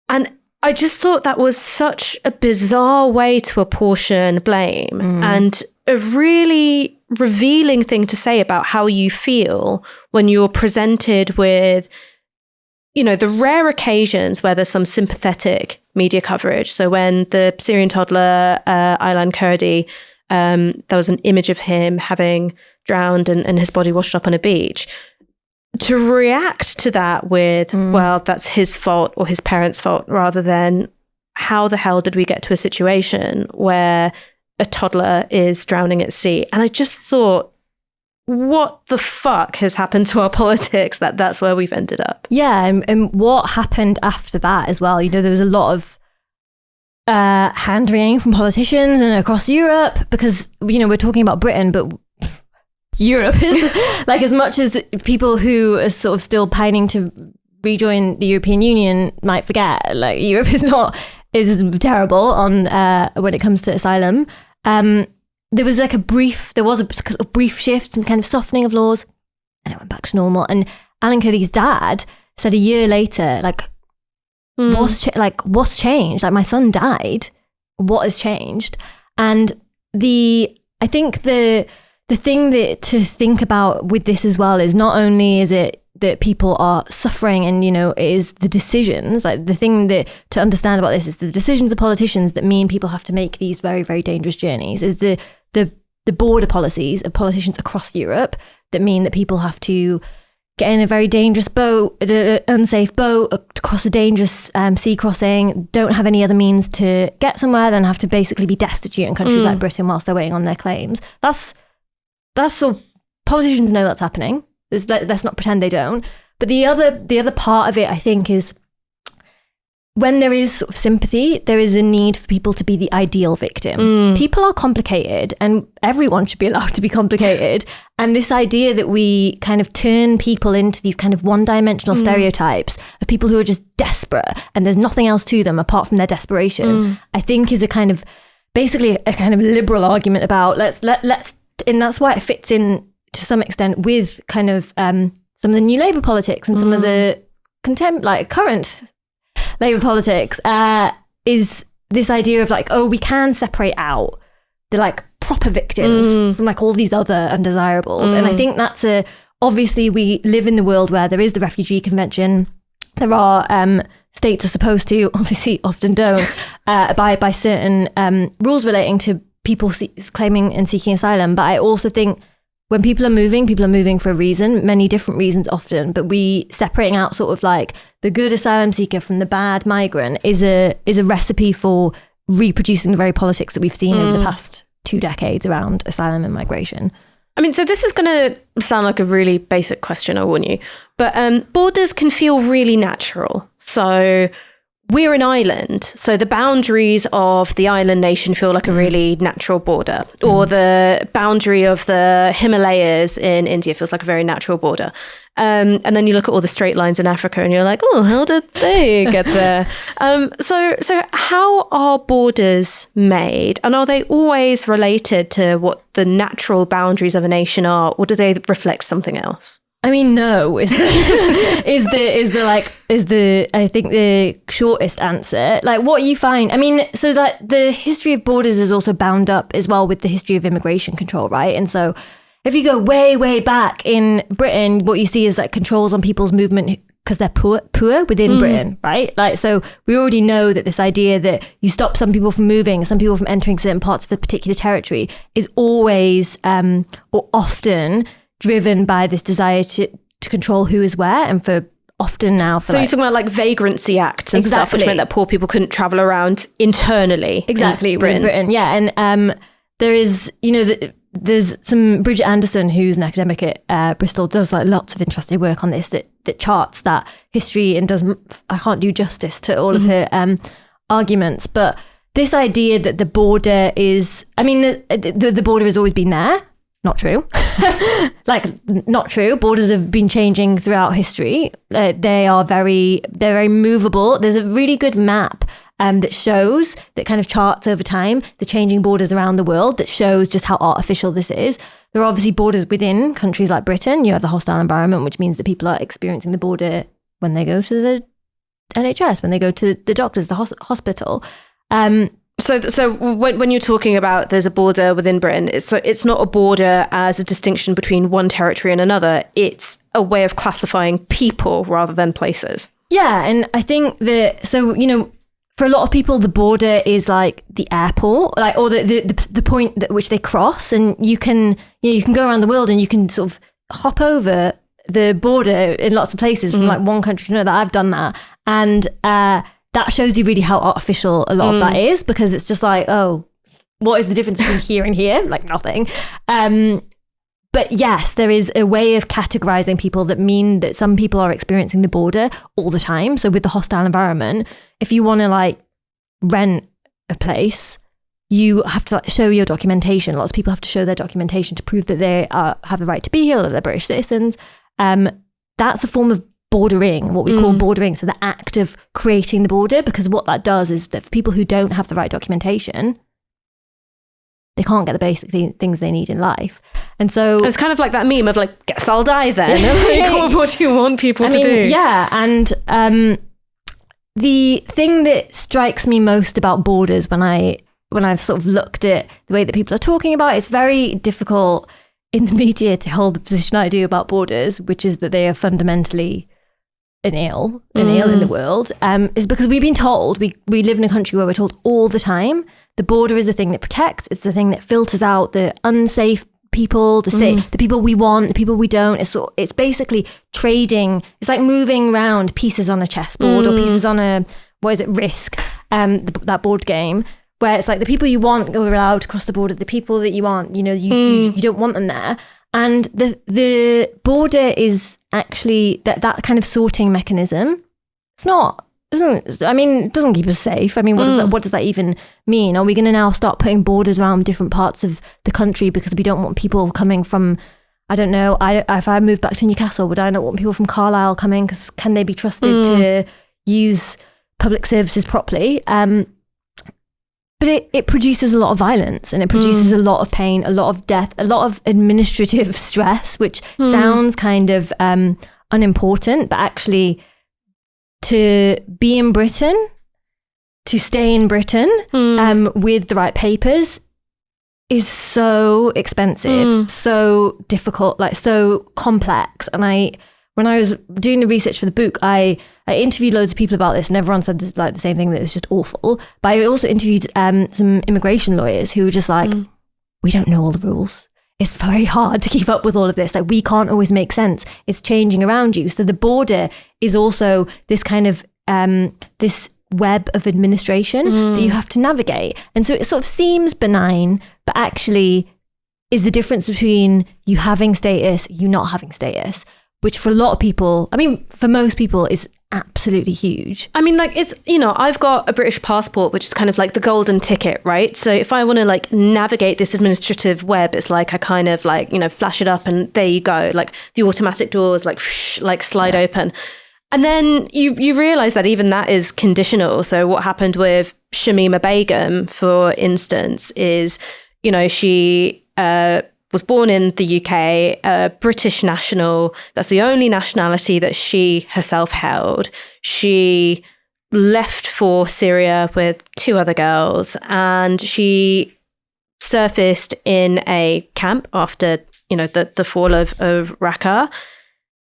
And I just thought that was such a bizarre way to apportion blame and a really revealing thing to say about how you feel when you're presented with, the rare occasions where there's some sympathetic media coverage. So when the Syrian toddler, Aylan Kurdi, there was an image of him having drowned and his body washed up on a beach. to react to that with, well, that's his fault or his parents' fault, rather than how the hell did we get to a situation where a toddler is drowning at sea? And I just thought, what the fuck has happened to our politics that's where we've ended up? Yeah, and what happened after that as well? There was a lot of hand-wringing from politicians and across Europe, because, we're talking about Britain, but Europe is like, as much as people who are sort of still pining to rejoin the European Union might forget, like, Europe is terrible on when it comes to asylum. There was a brief shift, some kind of softening of laws, and it went back to normal. And Alan Kurdi's dad said a year later, like, what's changed? Like, my son died. What has changed? And I think the thing that to think about with this as well is, not only is it that people are suffering, and it is the decisions, like, the thing that to understand about this is the decisions of politicians that mean people have to make these very, very dangerous journeys, is the border policies of politicians across Europe that mean that people have to get in a very dangerous boat, an unsafe boat, across a dangerous sea crossing, don't have any other means to get somewhere, then have to basically be destitute in countries like Britain whilst they're waiting on their claims. That's so politicians know that's happening. Let's not pretend they don't. But the other part of it, I think, is when there is sort of sympathy, there is a need for people to be the ideal victim. People are complicated, and everyone should be allowed to be complicated. And this idea that we kind of turn people into these kind of one-dimensional stereotypes of people who are just desperate and there's nothing else to them apart from their desperation, I think is basically a kind of liberal argument about let's, and that's why it fits in to some extent with kind of some of the new Labour politics and some of the current Labour politics, is this idea of like, oh, we can separate out the like proper victims from like all these other undesirables. And I think that's obviously we live in the world where there is the Refugee Convention. There are states are supposed to, obviously often don't, abide by certain rules relating to people claiming and seeking asylum. But I also think when people are moving for a reason, many different reasons often, but we separating out sort of like the good asylum seeker from the bad migrant is a recipe for reproducing the very politics that we've seen over the past 2 decades around asylum and migration. I mean, so this is going to sound like a really basic question, I warn you, but borders can feel really natural. So we're an island, so the boundaries of the island nation feel like a really natural border, or the boundary of the Himalayas in India feels like a very natural border. And then you look at all the straight lines in Africa and you're like, oh, how did they get there? So how are borders made? And are they always related to what the natural boundaries of a nation are, or do they reflect something else? I mean, no, is I think the shortest answer. Like what you find, I mean, so that the history of borders is also bound up as well with the history of immigration control, right? And so if you go way, way back in Britain, what you see is like controls on people's movement because they're poor within Britain, right? Like, so we already know that this idea that you stop some people from moving, some people from entering certain parts of a particular territory is always or often driven by this desire to control who is where, and for often now for so you're talking about like vagrancy acts and stuff, which meant that poor people couldn't travel around internally. Exactly, in Britain. Yeah, and there is, there's some Bridget Anderson, who's an academic at Bristol, does like lots of interesting work on this that charts that history and I can't do justice to all of her arguments, but this idea that the border is, I mean, the border has always been there. Not true. Not true. Borders have been changing throughout history. They're very movable. There's a really good map that kind of charts over time the changing borders around the world, that shows just how artificial this is. There are obviously borders within countries like Britain. You have the hostile environment, which means that people are experiencing the border when they go to the NHS, when they go to the doctors, the hospital. So when you're talking about there's a border within Britain, it's not a border as a distinction between one territory and another. It's a way of classifying people rather than places. Yeah, and I think that, so, for a lot of people, the border is like the airport, like, or the point at which they cross, and you can go around the world and you can sort of hop over the border in lots of places from like one country to another. I've done that. And that shows you really how artificial a lot of that is, because it's just like, oh, what is the difference between here and here? Like nothing. But yes, there is a way of categorizing people that mean that some people are experiencing the border all the time. So with the hostile environment, if you want to like rent a place, you have to like show your documentation. Lots of people have to show their documentation to prove that they have the right to be here, or that they're British citizens. That's a form of bordering, what we call bordering. So the act of creating the border, because what that does is that for people who don't have the right documentation, they can't get the basic things they need in life. And so it's kind of like that meme of like, guess I'll die then. Like, what do you want people to do? Yeah. And the thing that strikes me most about borders when I've sort of looked at the way that people are talking about it, it's very difficult in the media to hold the position I do about borders, which is that they are fundamentally an ill in the world, is because we've been told, we live in a country where we're told all the time, the border is the thing that protects, it's the thing that filters out the unsafe people, the people we want, the people we don't. It's basically trading. It's like moving around pieces on a chessboard or pieces on a, Risk, that board game, where it's like the people you want are allowed to cross the border, the people that you aren't, you don't want them there. And the border is actually that kind of sorting mechanism. It doesn't keep us safe. I mean, what does that even mean? Are we going to now start putting borders around different parts of the country because we don't want people coming from, I don't know, if I move back to Newcastle, would I not want people from Carlisle coming? Because can they be trusted to use public services properly? But it produces a lot of violence, and it produces a lot of pain, a lot of death, a lot of administrative stress, which sounds kind of unimportant, but actually to be in Britain, to stay in Britain with the right papers is so expensive, so difficult, like so complex. And when I was doing the research for the book, I interviewed loads of people about this, and everyone said this, like the same thing, that it's just awful. But I also interviewed some immigration lawyers who were just like, we don't know all the rules. It's very hard to keep up with all of this. Like, we can't always make sense. It's changing around you. So the border is also this kind of this web of administration that you have to navigate. And so it sort of seems benign, but actually is the difference between you having status, you not having status, which for a lot of people, I mean, for most people is absolutely huge. I mean, like, it's, I've got a British passport, which is kind of like the golden ticket, right? So if I want to like navigate this administrative web, it's like I kind of like, flash it up and there you go. Like the automatic doors, like, slide open. And then you realize that even that is conditional. So what happened with Shamima Begum, for instance, is, she was born in the UK, a British national. That's the only nationality that she herself held. She left for Syria with 2 other girls, and she surfaced in a camp after, the fall of Raqqa.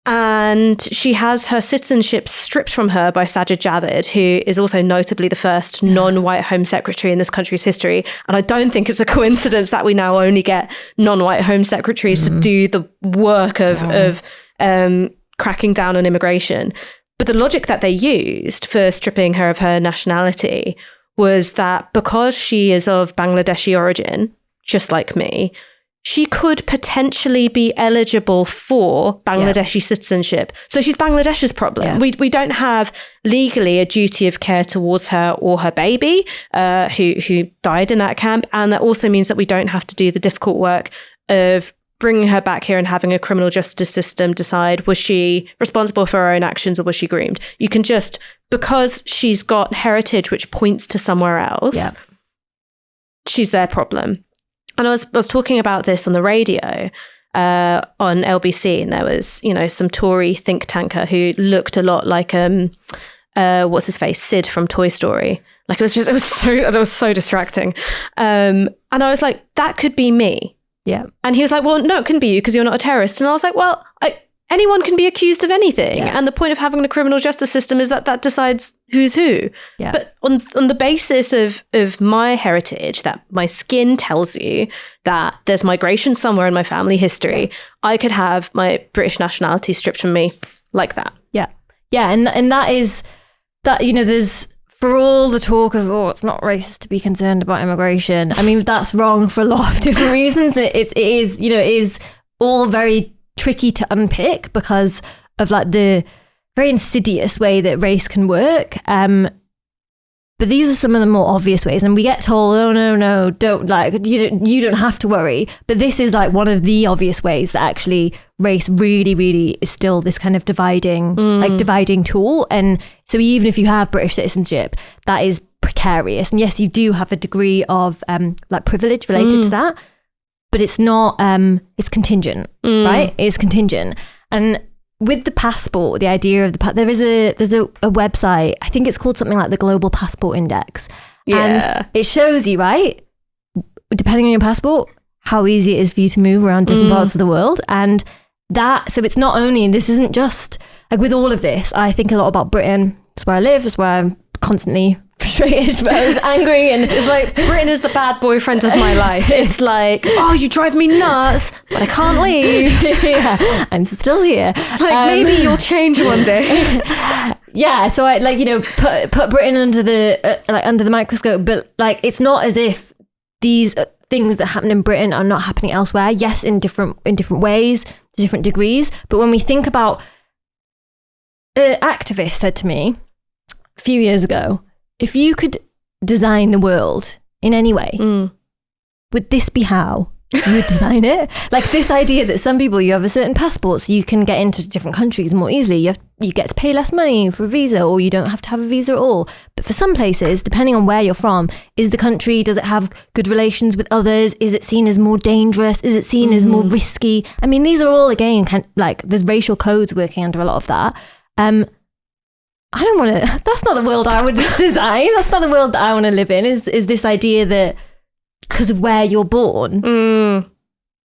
And she has her citizenship stripped from her by Sajid Javid, who is also notably the first non-white Home Secretary in this country's history. And I don't think it's a coincidence that we now only get non-white Home Secretaries to do the work of cracking down on immigration. But the logic that they used for stripping her of her nationality was that because she is of Bangladeshi origin, just like me, she could potentially be eligible for Bangladeshi citizenship. So she's Bangladesh's problem. Yeah. We don't have legally a duty of care towards her or her baby, who died in that camp. And that also means that we don't have to do the difficult work of bringing her back here and having a criminal justice system decide, was she responsible for her own actions or was she groomed? You can just, because she's got heritage which points to somewhere else, she's their problem. And I was talking about this on the radio on LBC, and there was, some Tory think tanker who looked a lot like what's his face, Sid from Toy Story. Like it was so distracting. And I was like, that could be me. Yeah. And he was like, well, no, it couldn't be you because you're not a terrorist. And I was like, well, anyone can be accused of anything. Yeah. And the point of having the criminal justice system is that decides who's who. Yeah. But on the basis of my heritage, that my skin tells you that there's migration somewhere in my family history, I could have my British nationality stripped from me like that. Yeah. Yeah. And that is that, you know, there's, for all the talk of, it's not racist to be concerned about immigration. I mean, that's wrong for a lot of different reasons. It is all very tricky to unpick because of like the very insidious way that race can work. But these are some of the more obvious ways, and we get told, "Oh no, don't you don't have to worry." But this is like one of the obvious ways that actually race really, really is still this kind of dividing tool. And so even if you have British citizenship, that is precarious. And yes, you do have a degree of like privilege related to that, but it's not. It's contingent, right? It's contingent. And with the passport, the idea of there's a website, I think it's called something like the Global Passport Index. Yeah. And it shows you, right, depending on your passport, how easy it is for you to move around different parts of the world. And so it's not only, and this isn't just, like with all of this, I think a lot about Britain. It's where I live, it's where I'm constantly frustrated, angry, and it's like Britain is the bad boyfriend of my life. It's like, oh, you drive me nuts, but I can't leave. Yeah, I'm still here. Like maybe you'll change one day. Yeah, so I put Britain under the microscope, but like it's not as if these things that happen in Britain are not happening elsewhere. Yes, in different ways, to different degrees. But when we think about, an activist said to me a few years ago, if you could design the world in any way, would this be how you would design it? Like this idea that some people, you have a certain passport so you can get into different countries more easily. You get to pay less money for a visa, or you don't have to have a visa at all. But for some places, depending on where you're from, does it have good relations with others? Is it seen as more dangerous? Is it seen as more risky? I mean, these are all, again, there's racial codes working under a lot of that. I don't want to, that's not the world I would design. That's not the world that I want to live in, is this idea that because of where you're born,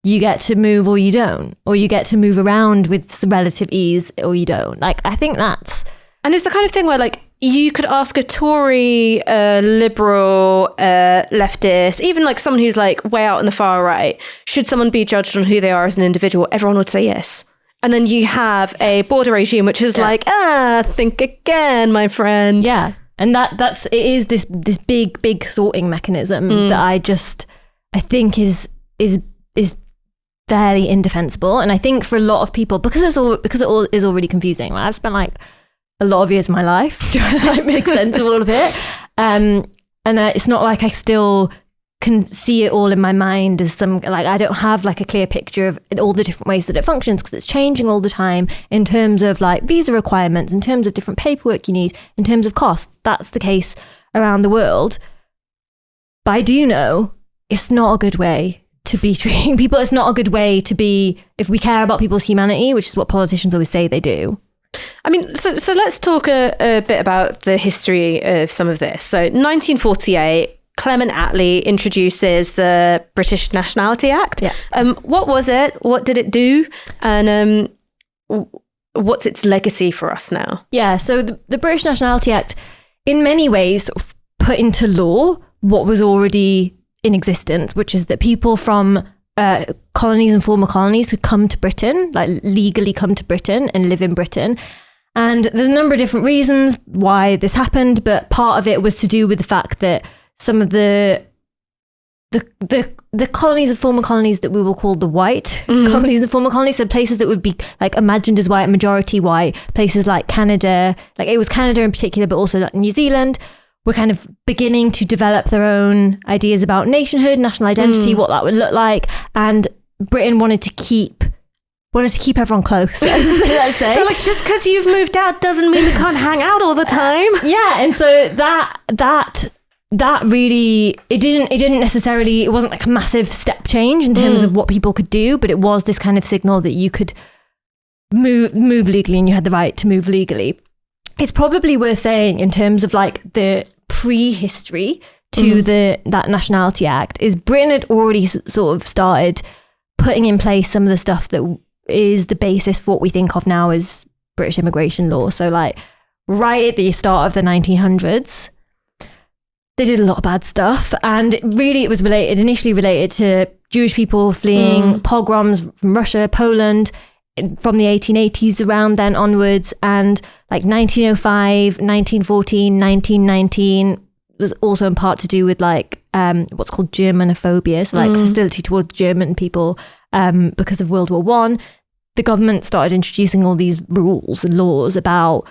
you get to move or you don't, or you get to move around with some relative ease or you don't. Like, I think that's... And it's the kind of thing where like you could ask a Tory, liberal, leftist, even like someone who's like way out on the far right, should someone be judged on who they are as an individual? Everyone would say yes. And then you have a border regime, which is like, think again, my friend. Yeah. And it is this big sorting mechanism that I think is fairly indefensible. And I think for a lot of people, because it all is already confusing. Right? I've spent like a lot of years of my life trying to like make sense of all of it. And it's not like I still can see it all in my mind as some, like, I don't have like a clear picture of all the different ways that it functions, because it's changing all the time in terms of like visa requirements, in terms of different paperwork you need, in terms of costs. That's the case around the world. But I do know it's not a good way to be treating people. It's not a good way to be, if we care about people's humanity, which is what politicians always say they do. I mean, so let's talk a bit about the history of some of this. So 1948, Clement Attlee introduces the British Nationality Act. Yeah. What was it? What did it do? And what's its legacy for us now? Yeah, so the British Nationality Act, in many ways, sort of put into law what was already in existence, which is that people from colonies and former colonies could come to Britain, like legally come to Britain and live in Britain. And there's a number of different reasons why this happened, but part of it was to do with the fact that some of the colonies and former colonies that we will call the white colonies and former colonies, so places that would be like imagined as white, majority white, places like Canada, like it was Canada in particular, but also like New Zealand, were kind of beginning to develop their own ideas about nationhood, national identity, what that would look like. And Britain wanted to keep everyone close, let's say. They're like, just because you've moved out doesn't mean we can't hang out all the time. Yeah, and so that really, it wasn't like a massive step change in terms of what people could do, but it was this kind of signal that you could move legally and you had the right to move legally. It's probably worth saying in terms of like the prehistory to that Nationality Act is Britain had already sort of started putting in place some of the stuff that is the basis for what we think of now as British immigration law. So like right at the start of the 1900s, they did a lot of bad stuff. And really it was initially related to Jewish people fleeing pogroms from Russia, Poland, from the 1880s around then onwards. And like 1905, 1914, 1919 was also in part to do with like what's called Germanophobia, so like hostility towards German people because of World War One. The government started introducing all these rules and laws about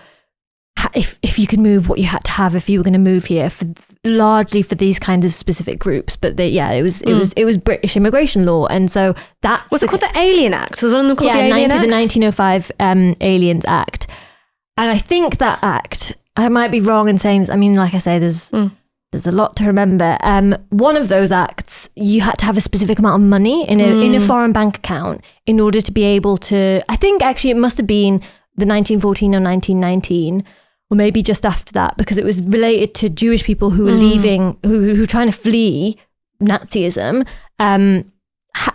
if you could move, what you had to have if you were going to move here, largely for these kinds of specific groups. But it was British immigration law, and so that was it called the Alien Act? Was one of them called the Alien Act? The 1905 Aliens Act. And I think that act, I might be wrong in saying this. I mean, like I say, there's a lot to remember. One of those acts, you had to have a specific amount of money in a foreign bank account in order to be able to. I think actually it must have been the 1914 or 1919. Or maybe just after that, because it was related to Jewish people who were leaving, who were trying to flee Nazism.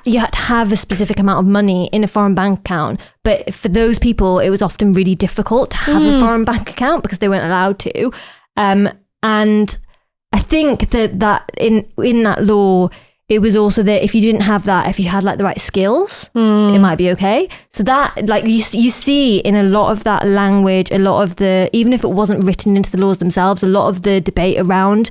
You had to have a specific amount of money in a foreign bank account. But for those people, it was often really difficult to have a foreign bank account because they weren't allowed to. And I think that in that law, it was also that if you didn't have that, if you had like the right skills, it might be okay. So that like you see in a lot of that language, a lot of the, even if it wasn't written into the laws themselves, a lot of the debate around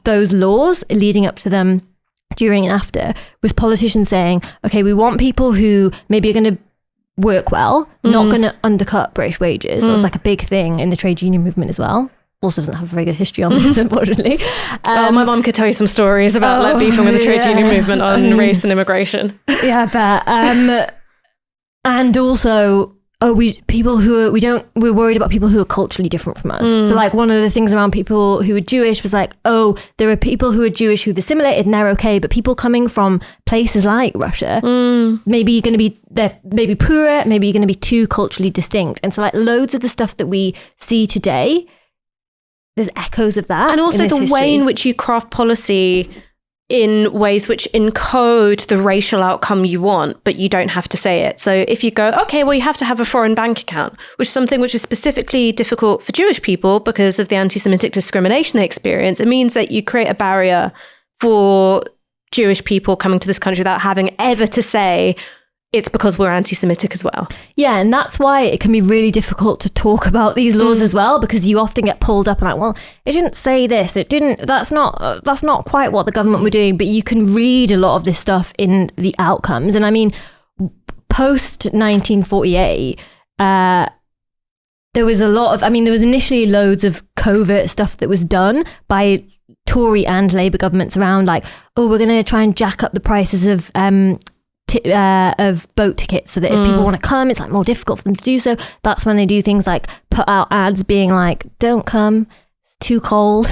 those laws leading up to them during and after was politicians saying, okay, we want people who maybe are going to work well, not going to undercut British wages. That was like a big thing in the trade union movement as well. Also doesn't have a very good history on this, unfortunately. My mum could tell you some stories about like beefing with the trade union movement on race and immigration. Yeah, but and also, we're worried about people who are culturally different from us. So like one of the things around people who are Jewish was like, there are people who are Jewish who've assimilated and they're okay, but people coming from places like Russia, maybe you're going to be, they're maybe poorer, maybe you're going to be too culturally distinct. And so like loads of the stuff that we see today, there's echoes of that. And also the way in which you craft policy in ways which encode the racial outcome you want, but you don't have to say it. So if you go, okay, well, you have to have a foreign bank account, which is something which is specifically difficult for Jewish people because of the anti-Semitic discrimination they experience, it means that you create a barrier for Jewish people coming to this country without having ever to say, it's because we're anti-Semitic as well. Yeah, and that's why it can be really difficult to talk about these laws as well, because you often get pulled up and like, well, it didn't say this, it didn't, that's not quite what the government were doing, but you can read a lot of this stuff in the outcomes. And I mean, post 1948, there was initially loads of covert stuff that was done by Tory and Labour governments around like, we're going to try and jack up the prices of boat tickets so that if people want to come, it's like more difficult for them to do so. That's when they do things like put out ads being like, don't come, it's too cold.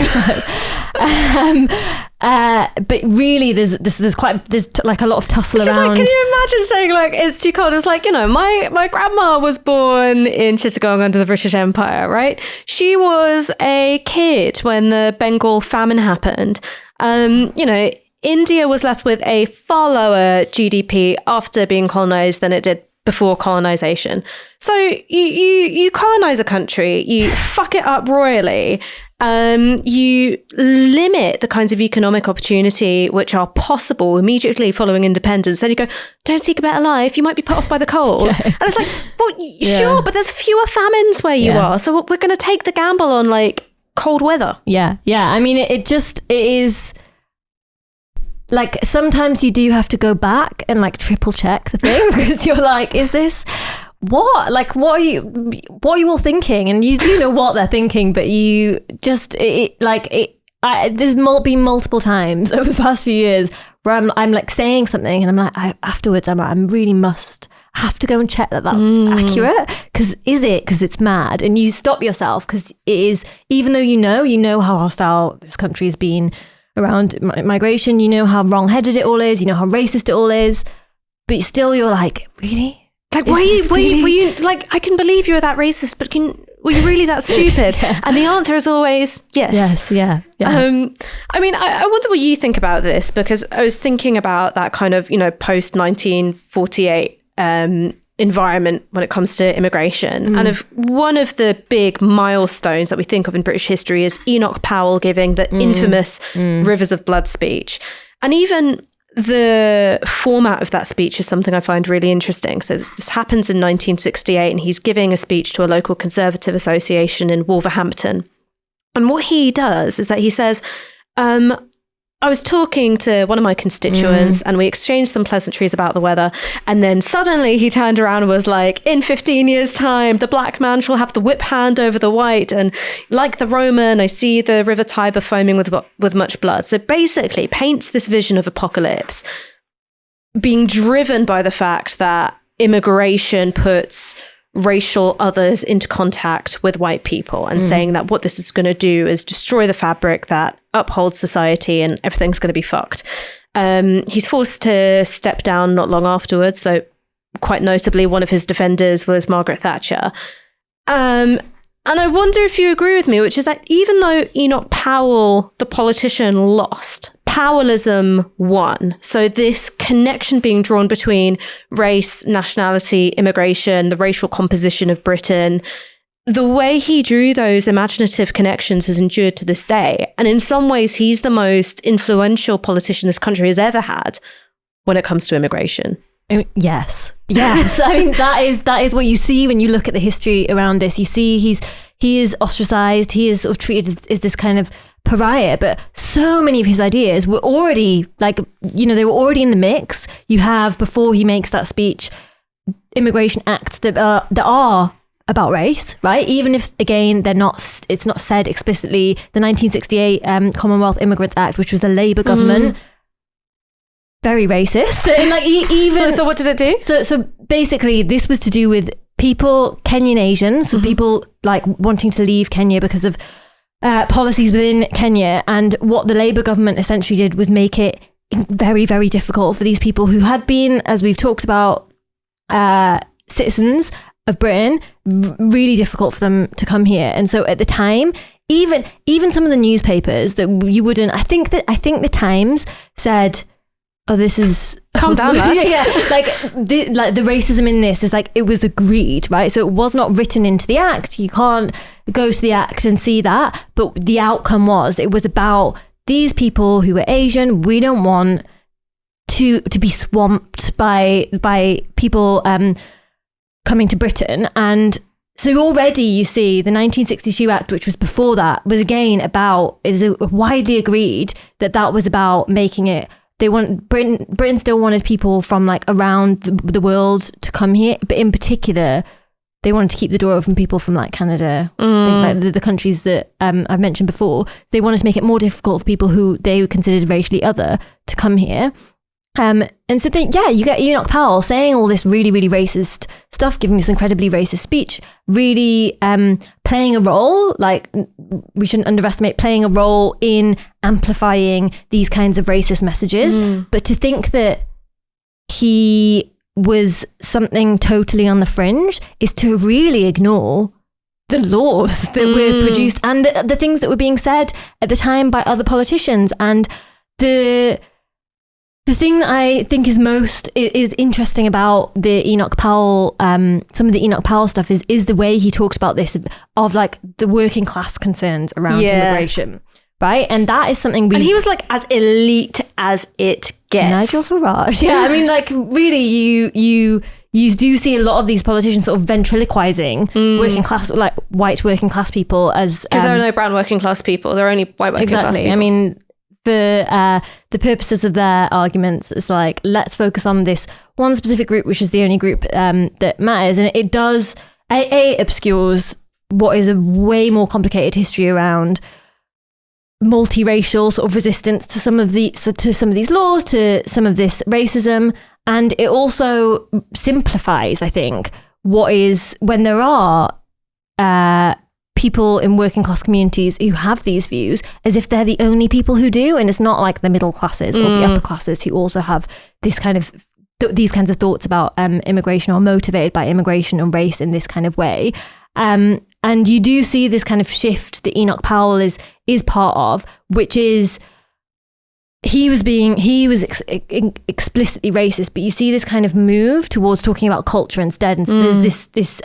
But really there's like a lot of tussle around. Like, can you imagine saying like, it's too cold? It's like, my grandma was born in Chittagong under the British Empire, right? She was a kid when the Bengal famine happened. India was left with a far lower GDP after being colonized than it did before colonization. So you colonize a country, you fuck it up royally, you limit the kinds of economic opportunity which are possible immediately following independence. Then you go, don't seek a better life, you might be put off by the cold. Yeah. And it's like, well, sure, but there's fewer famines where you are. So we're going to take the gamble on like cold weather. Yeah. I mean, it is... Like sometimes you do have to go back and like triple check the thing because you're like, is this what? Like, what are you all thinking? And you do know what they're thinking, but you just there's been multiple times over the past few years where I'm like saying something and I'm like, afterwards I really must have to go and check that that's accurate, because it's mad, and you stop yourself because it is, even though you know how hostile this country has been around migration, you know how wrong-headed it all is, you know how racist it all is, but still you're like, really? Like, were you like, I can believe you're that racist, but were you really that stupid? Yeah. And the answer is always yes. Yes, yeah. I mean, I wonder what you think about this, because I was thinking about that kind of, post 1948 environment when it comes to immigration. And one of the big milestones that we think of in British history is Enoch Powell giving the infamous Rivers of Blood speech. And even the format of that speech is something I find really interesting. So this happens in 1968, and he's giving a speech to a local Conservative association in Wolverhampton. And what he does is that he says, I was talking to one of my constituents and we exchanged some pleasantries about the weather. And then suddenly he turned around and was like, in 15 years' time, the black man shall have the whip hand over the white. And like the Roman, I see the River Tiber foaming with much blood. So basically paints this vision of apocalypse being driven by the fact that immigration puts racial others into contact with white people, and saying that what this is going to do is destroy the fabric that upholds society and everything's going to be fucked. He's forced to step down not long afterwards, though quite notably one of his defenders was Margaret Thatcher. And I wonder if you agree with me, which is that even though Enoch Powell, the politician, lost, Powellism won. So this connection being drawn between race, nationality, immigration, the racial composition of Britain, the way he drew those imaginative connections has endured to this day. And in some ways, he's the most influential politician this country has ever had when it comes to immigration. Yes. I mean, that is what you see when you look at the history around this. You see he is ostracized. He is sort of treated as this kind of pariah, but so many of his ideas were already they were already in the mix. You have, before he makes that speech, immigration acts that are about race, right? Even if, again, it's not said explicitly. The 1968 Commonwealth Immigrants Act, which was the Labour government, very racist. And even so what did it do? So basically, this was to do with people, Kenyan Asians, so people wanting to leave Kenya because of policies within Kenya. And what the Labour government essentially did was make it very, very difficult for these people who had been, as we've talked about, citizens of Britain, really difficult for them to come here. And so at the time, even some of the newspapers that you wouldn't, I think the Times said, oh, this is... Calm down, lad. The racism in this is it was agreed, right? So it was not written into the act. You can't go to the act and see that. But the outcome was, it was about these people who were Asian. We don't want to be swamped by people coming to Britain. And so already you see the 1962 Act, which was before that, was again widely agreed that was about making it. Britain still wanted people from around the world to come here, but in particular, they wanted to keep the door open for people from Canada, the countries that I've mentioned before. They wanted to make it more difficult for people who they considered racially other to come here. And so you get Enoch Powell saying all this really, really racist stuff, giving this incredibly racist speech, really playing a role, we shouldn't underestimate playing a role in amplifying these kinds of racist messages. But to think that he was something totally on the fringe is to really ignore the laws that were produced and the things that were being said at the time by other politicians. And the thing that I think is most interesting about the Enoch Powell, some of the Enoch Powell stuff is the way he talks about this of the working class concerns around immigration, right? And that is something and he was as elite as it gets. Nigel Farage. Yeah, I mean, really, you do see a lot of these politicians sort of ventriloquizing working class, white working class people as because there are no brown working class people. There are only white working class people. I mean, for the purposes of their arguments, it's let's focus on this one specific group, which is the only group that matters. And it does, obscures what is a way more complicated history around multiracial sort of resistance to some of these laws, to some of this racism. And it also simplifies, I think, what is when there are people in working class communities who have these views as if they're the only people who do, and it's not the middle classes or the upper classes who also have this kind of these kinds of thoughts about immigration or motivated by immigration and race in this kind of way. And you do see this kind of shift that Enoch Powell is part of, which is he was explicitly racist, but you see this kind of move towards talking about culture instead. And so there's this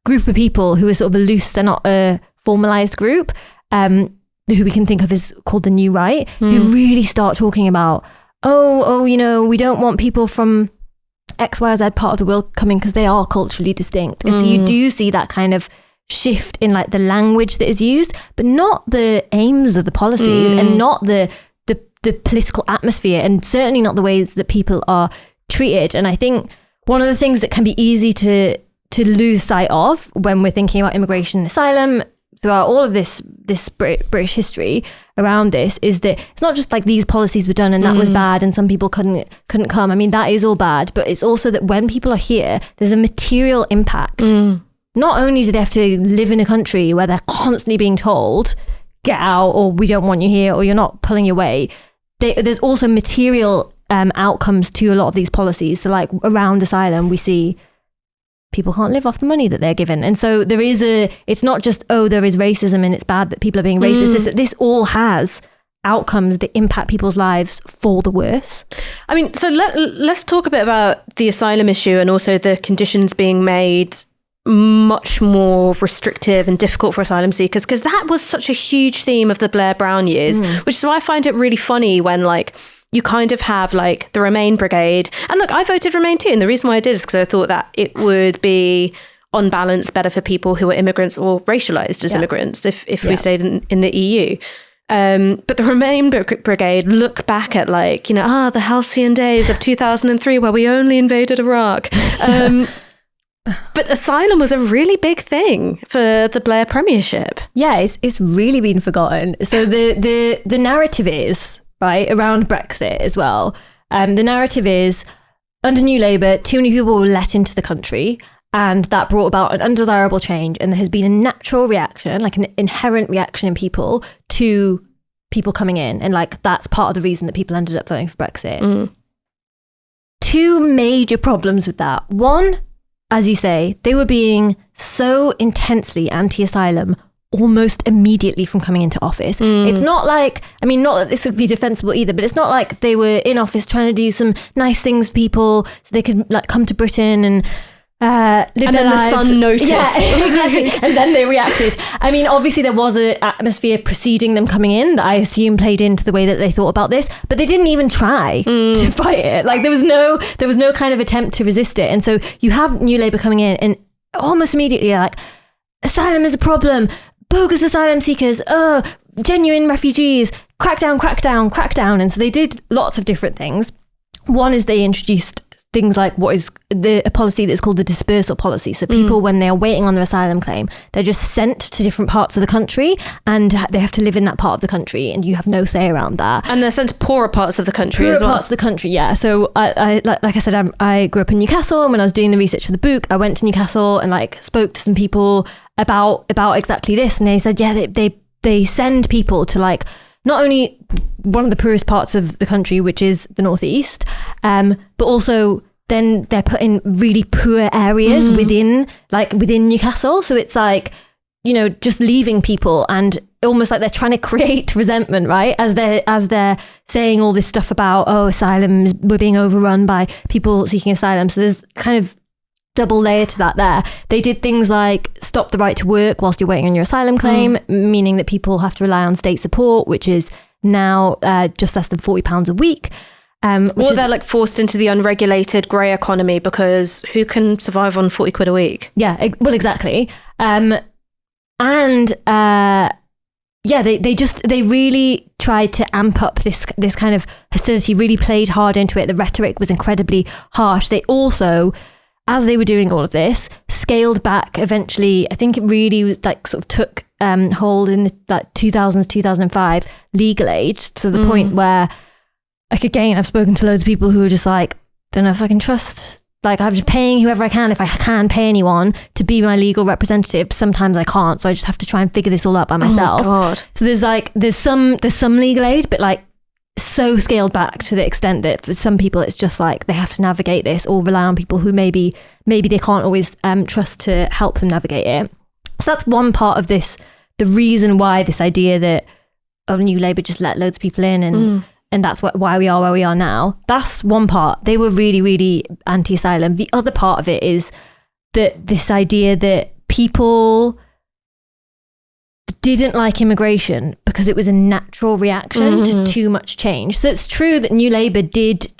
group of people who are sort of a loose, they're not a formalized group, who we can think of as called the New Right, who really start talking about, you know, we don't want people from X, Y, or Z part of the world coming because they are culturally distinct. And so you do see that kind of shift in like the language that is used, but not the aims of the policies and not the political atmosphere, and certainly not the ways that people are treated. And I think one of the things that can be easy to lose sight of when we're thinking about immigration and asylum throughout all of this British history around this is that it's not just like these policies were done and that was bad and some people couldn't come. I mean, that is all bad, but it's also that when people are here, there's a material impact. Not only do they have to live in a country where they're constantly being told, get out, or we don't want you here, or you're not pulling your weight, there's also material outcomes to a lot of these policies. So like around asylum, we see people can't live off the money that they're given. And so it's not just, there is racism and it's bad that people are being racist. This all has outcomes that impact people's lives for the worse. I mean, so let's talk a bit about the asylum issue and also the conditions being made much more restrictive and difficult for asylum seekers, because that was such a huge theme of the Blair Brown years, which is why I find it really funny when like you kind of have like the Remain Brigade, and look, I voted Remain too, and the reason why I did is because I thought that it would be on balance better for people who are immigrants or racialized as immigrants if we stayed in the EU. But the Remain Brigade look back at like, you know, the halcyon days of 2003 where we only invaded Iraq. But asylum was a really big thing for the Blair premiership. Yeah, it's really been forgotten. So the narrative is, right, around Brexit as well. The narrative is, under New Labour, too many people were let into the country, and that brought about an undesirable change. And there has been a natural reaction, like an inherent reaction in people to people coming in. And like that's part of the reason that people ended up voting for Brexit. Two major problems with that. One, as you say, they were being so intensely anti-asylum almost immediately from coming into office. It's not like, I mean, not that this would be defensible either, but it's not like they were in office trying to do some nice things for people so they could like come to Britain and live and their then lives. The Sun noticed. Yeah, exactly. And then they reacted. I mean, obviously there was an atmosphere preceding them coming in that I assume played into the way that they thought about this, but they didn't even try to fight it. Like there was no kind of attempt to resist it. And so you have New Labour coming in and almost immediately like, asylum is a problem, bogus asylum seekers, genuine refugees, crack down. And so they did lots of different things. One is they introduced things like a policy that's called the dispersal policy. So people, when they're waiting on their asylum claim, they're just sent to different parts of the country and they have to live in that part of the country and you have no say around that. And they're sent to poorer parts of the country as well. Parts of the country, yeah. So I like I said, I grew up in Newcastle, and when I was doing the research for the book, I went to Newcastle and like spoke to some people about exactly this. And they said, yeah, they send people to like, not only one of the poorest parts of the country, which is the northeast, but also then they're put in really poor areas within Newcastle. So it's like, you know, just leaving people and almost like they're trying to create resentment, right? As they're saying all this stuff about, asylums, we're being overrun by people seeking asylum. So there's kind of double layer to that there. They did things like stop the right to work whilst you're waiting on your asylum claim, meaning that people have to rely on state support, which is now just less than £40 a week. Or they're like forced into the unregulated grey economy because who can survive on 40 quid a week? Yeah, well, exactly. They really tried to amp up this kind of hostility, really played hard into it. The rhetoric was incredibly harsh. They also, as they were doing all of this, scaled back eventually. I think it really was like sort of took hold in the like 2000s, 2005 legal age to the point where, like, again, I've spoken to loads of people who are just like, don't know if I can trust, like, I'm just paying whoever I can, if I can pay anyone to be my legal representative. Sometimes I can't, so I just have to try and figure this all out by myself. Oh God. So there's some legal aid, but like so scaled back to the extent that for some people it's just like they have to navigate this or rely on people who maybe they can't always trust to help them navigate it. So that's one part of this, the reason why this idea that New Labour just let loads of people in and and that's why we are where we are now. That's one part. They were really, really anti-asylum. The other part of it is that this idea that people didn't like immigration because it was a natural reaction to too much change. So it's true that New Labour did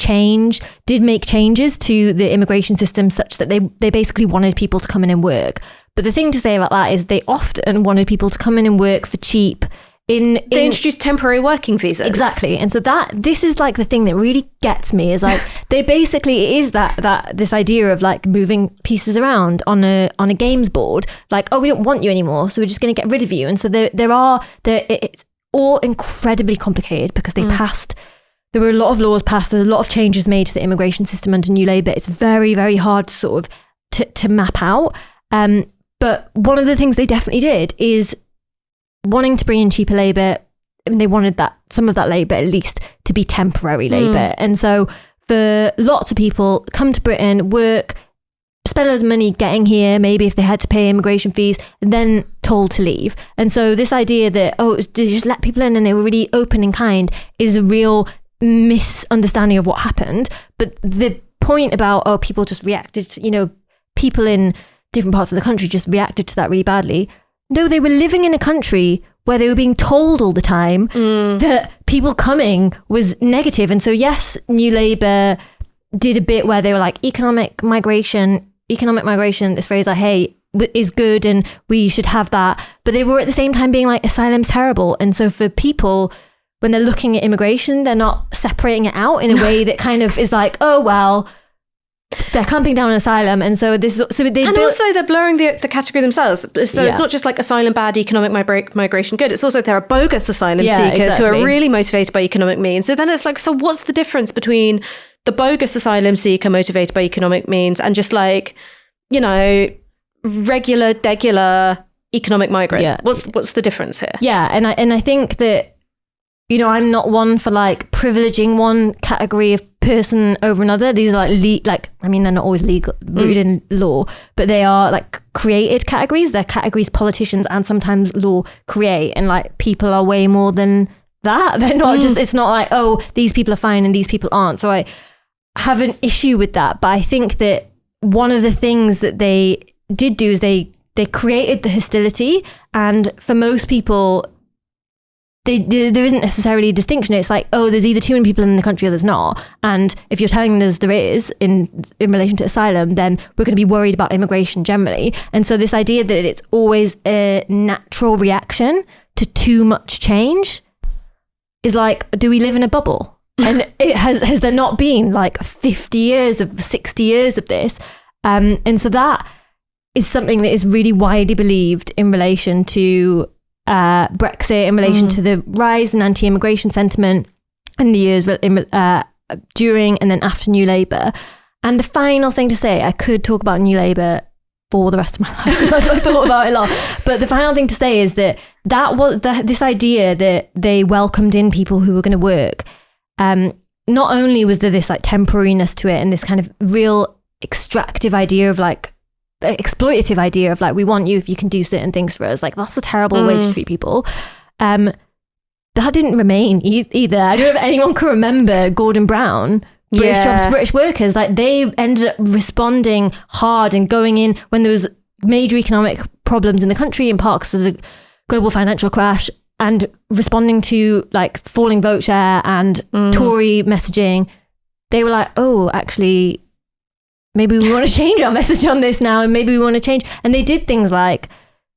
make changes to the immigration system such that they basically wanted people to come in and work. But the thing to say about that is they often wanted people to come in and work for cheap. They introduced temporary working visas. Exactly. And so this is like the thing that really gets me is like, it is that this idea of like moving pieces around on a games board, like, oh, we don't want you anymore, so we're just going to get rid of you. And so it's all incredibly complicated because there were a lot of laws passed, there's a lot of changes made to the immigration system under New Labour. It's very, very hard to sort of to map out. But one of the things they definitely did is wanting to bring in cheaper labour. They wanted some of that labour at least to be temporary labour. And so for lots of people, come to Britain, work, spend loads of money getting here, maybe if they had to pay immigration fees, and then told to leave. And so this idea that, they just let people in and they were really open and kind is a real misunderstanding of what happened. But the point about, people just reacted to, people in different parts of the country just reacted to that really badly. No, they were living in a country where they were being told all the time that people coming was negative. And so, yes, New Labour did a bit where they were like, economic migration, this phrase I hate, is good and we should have that. But they were at the same time being like, asylum's terrible. And so for people, when they're looking at immigration, they're not separating it out in a way that kind of is like, oh, well, they're clamping down on asylum, and so also they're blurring the category themselves. So it's not just like asylum bad, economic migration good. It's also there are bogus asylum seekers who are really motivated by economic means. So then it's like, so what's the difference between the bogus asylum seeker motivated by economic means and just like, regular economic migrant? Yeah. What's the difference here? Yeah, and I think that I'm not one for like privileging one category of person over another. These are they're not always legal, rooted in law, but they are like created categories. They're categories politicians and sometimes law create, and like people are way more than that. They're not just, it's not like, oh, these people are fine and these people aren't. So I have an issue with that. But I think that one of the things that they did do is they created the hostility, and for most people, there isn't necessarily a distinction. It's like, oh, there's either too many people in the country or there's not. And if you're telling them there is in relation to asylum, then we're going to be worried about immigration generally. And so this idea that it's always a natural reaction to too much change is like, do we live in a bubble? And has there not been like 60 years of this? And so that is something that is really widely believed in relation to Brexit, in relation to the rise in anti-immigration sentiment in the years during and then after New Labour. And the final thing to say, I could talk about New Labour for the rest of my life because I've thought about it a lot. But the final thing to say is that was this idea that they welcomed in people who were going to work. Not only was there this like temporariness to it and this kind of real extractive idea of like exploitative idea of like, we want you if you can do certain things for us, like that's a terrible way to treat people. That didn't remain either. I don't know if anyone can remember Gordon Brown, British jobs, British workers. Like they ended up responding hard and going in when there was major economic problems in the country, in part because of the global financial crash, and responding to like falling vote share and Tory messaging. They were like, oh, actually, maybe we want to change our message on this now, and maybe we want to change. And they did things like,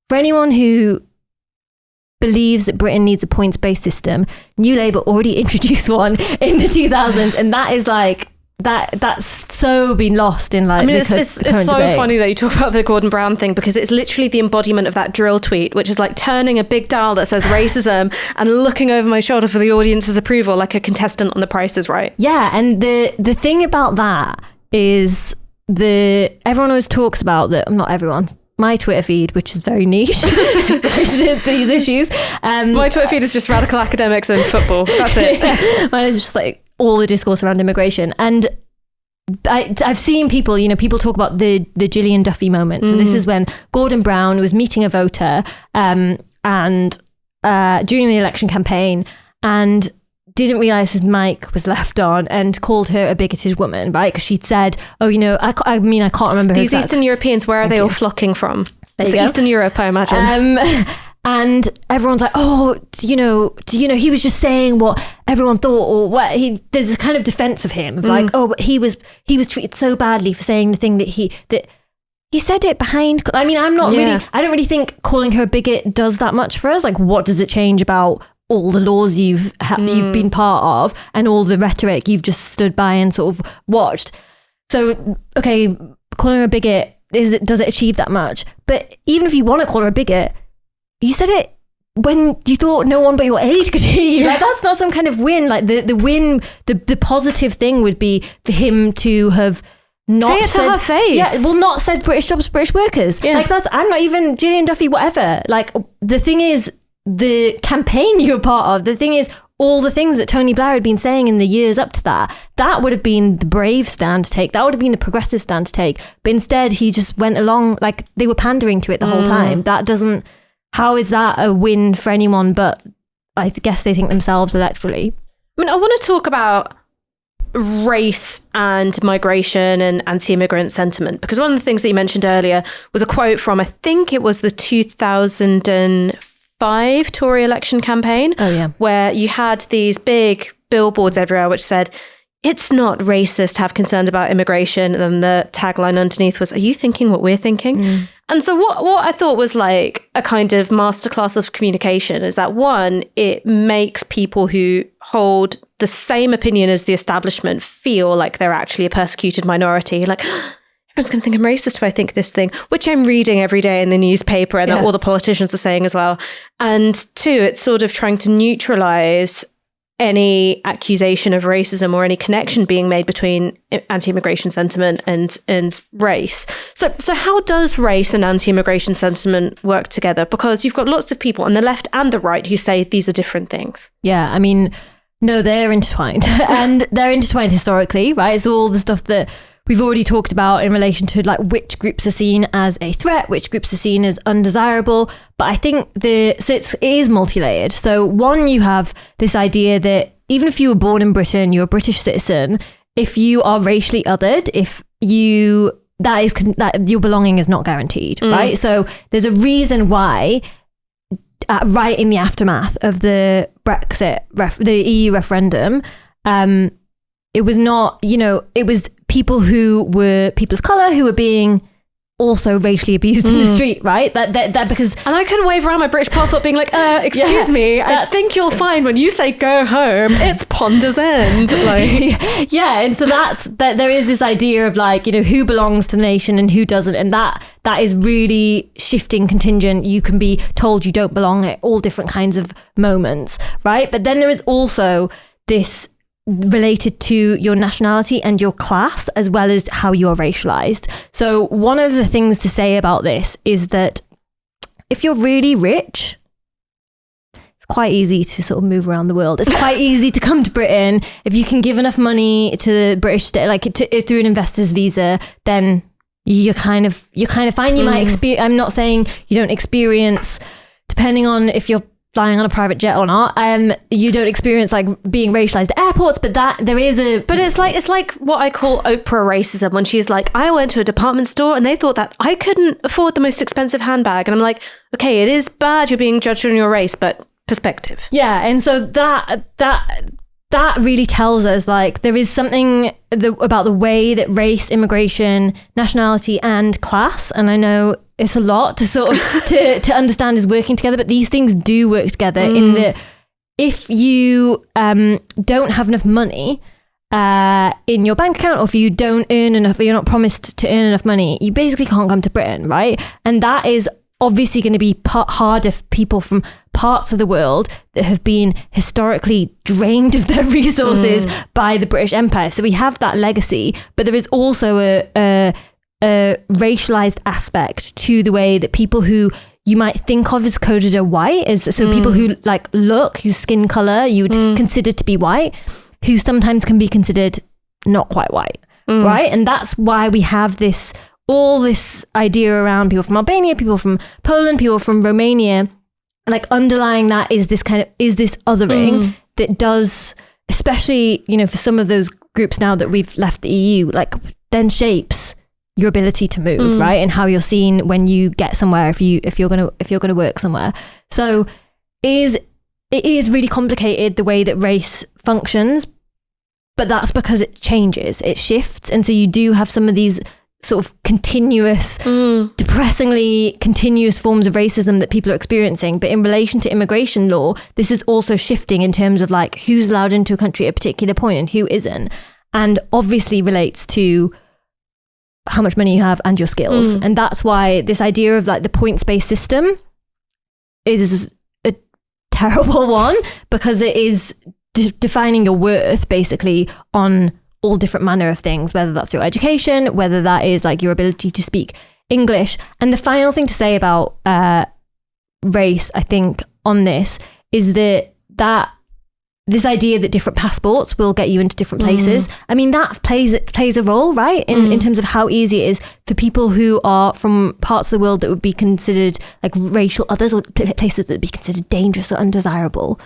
for anyone who believes that Britain needs a points-based system, New Labour already introduced one in the 2000s, and that is like, that's so been lost in like, I mean, it's so debate. Funny that you talk about the Gordon Brown thing, because it's literally the embodiment of that drill tweet, which is like turning a big dial that says racism and looking over my shoulder for the audience's approval like a contestant on The Price is Right. Yeah, and the thing about that is everyone always talks about that. Not everyone. My Twitter feed, which is very niche, these issues. My Twitter feed is just radical academics and football. That's it. Yeah. Mine is just like all the discourse around immigration. And I've seen people, people talk about the Gillian Duffy moment. So this is when Gordon Brown was meeting a voter and during the election campaign, and didn't realize his mic was left on and called her a bigoted woman, right? Because she'd said, oh, you know, I can't remember these Eastern Europeans, where are they all flocking from? Eastern Europe, I imagine. And everyone's like, oh, you know, he was just saying what everyone thought, or what there's a kind of defense of him of like, oh, but he was treated so badly for saying the thing that he said it behind. I mean, I don't really think calling her a bigot does that much for us. Like, what does it change about all the laws you've been part of and all the rhetoric you've just stood by and sort of watched? So, okay, calling her a bigot, does it achieve that much? But even if you want to call her a bigot, you said it when you thought no one but your aide could hear you. Like, that's not some kind of win. Like, the win, the positive thing would be for him to have not said, to her face. Yeah, well, not said British jobs, British workers. Yeah. Like, I'm not even Gillian Duffy, whatever. Like, the thing is, the campaign you were part of, the thing is, all the things that Tony Blair had been saying in the years up to that would have been the brave stand to take. That would have been the progressive stand to take. But instead, he just went along, like, they were pandering to it the whole time. How is that a win for anyone but, I guess, they think themselves electorally? I mean, I want to talk about race and migration and anti-immigrant sentiment, because one of the things that you mentioned earlier was a quote from, I think it was the 2005 Tory election campaign. Oh, yeah. Where you had these big billboards everywhere which said, it's not racist to have concerns about immigration. And then the tagline underneath was, are you thinking what we're thinking? And so what I thought was like a kind of masterclass of communication is that, one, it makes people who hold the same opinion as the establishment feel like they're actually a persecuted minority. Like, everyone's going to think I'm racist if I think this thing, which I'm reading every day in the newspaper and that all the politicians are saying as well. And two, it's sort of trying to neutralize any accusation of racism or any connection being made between anti-immigration sentiment and race. So how does race and anti-immigration sentiment work together? Because you've got lots of people on the left and the right who say these are different things. Yeah, I mean, no, they're intertwined. And they're intertwined historically, right? It's all the stuff that we've already talked about in relation to like which groups are seen as a threat, which groups are seen as undesirable. But I think it is multi-layered. So one, you have this idea that even if you were born in Britain, you're a British citizen, if you are racially othered, that your belonging is not guaranteed, right? So there's a reason why right in the aftermath of the the EU referendum, it was not, it was people who were people of colour who were being also racially abused in the street, right? That because... And I couldn't wave around my British passport being like, excuse me, I think you'll find when you say go home, it's Ponder's End. Like, yeah, and so that there is this idea of like, who belongs to the nation and who doesn't, and that is really shifting contingent. You can be told you don't belong at all different kinds of moments, right? But then there is also this related to your nationality and your class, as well as how you're racialized. So one of the things to say about this is that if you're really rich, it's quite easy to sort of move around the world. It's quite easy to come to Britain. If you can give enough money to the British state, like through an investor's visa, then you're kind of fine. You might experience, I'm not saying you don't experience, depending on if you're flying on a private jet or not, you don't experience like being racialized at airports, but it's like what I call Oprah racism, when she's like, I went to a department store and they thought that I couldn't afford the most expensive handbag, and I'm like, okay, it is bad you're being judged on your race, but perspective. Yeah, and so that really tells us like there is something about the way that race, immigration, nationality, and class, and I know it's a lot to sort of to understand is working together, but these things do work together in that if you don't have enough money in your bank account, or if you don't earn enough, or you're not promised to earn enough money, you basically can't come to Britain, right? And that is obviously going to be harder for people from parts of the world that have been historically drained of their resources by the British Empire. So we have that legacy, but there is also a racialized aspect to the way that people who you might think of as coded are white, so people who like whose skin color you would consider to be white, who sometimes can be considered not quite white, right? And that's why we have all this idea around people from Albania, people from Poland, people from Romania, like underlying that is this othering that does, especially, you know, for some of those groups now that we've left the EU, like then shapes your ability to move, right? And how you're seen when you get somewhere, if you're gonna work somewhere. So it is really complicated the way that race functions, but that's because it changes, it shifts. And so you do have some of these sort of continuous, depressingly continuous forms of racism that people are experiencing. But in relation to immigration law, this is also shifting in terms of like who's allowed into a country at a particular point and who isn't. And obviously relates to how much money you have and your skills. And that's why this idea of like the points-based system is a terrible one, because it is defining your worth basically on all different manner of things, whether that's your education, whether that is like your ability to speak English. And the final thing to say about race, I think, on this is that this idea that different passports will get you into different places. I mean, that plays a role, right? In terms of how easy it is for people who are from parts of the world that would be considered like racial others, or places that would be considered dangerous or undesirable.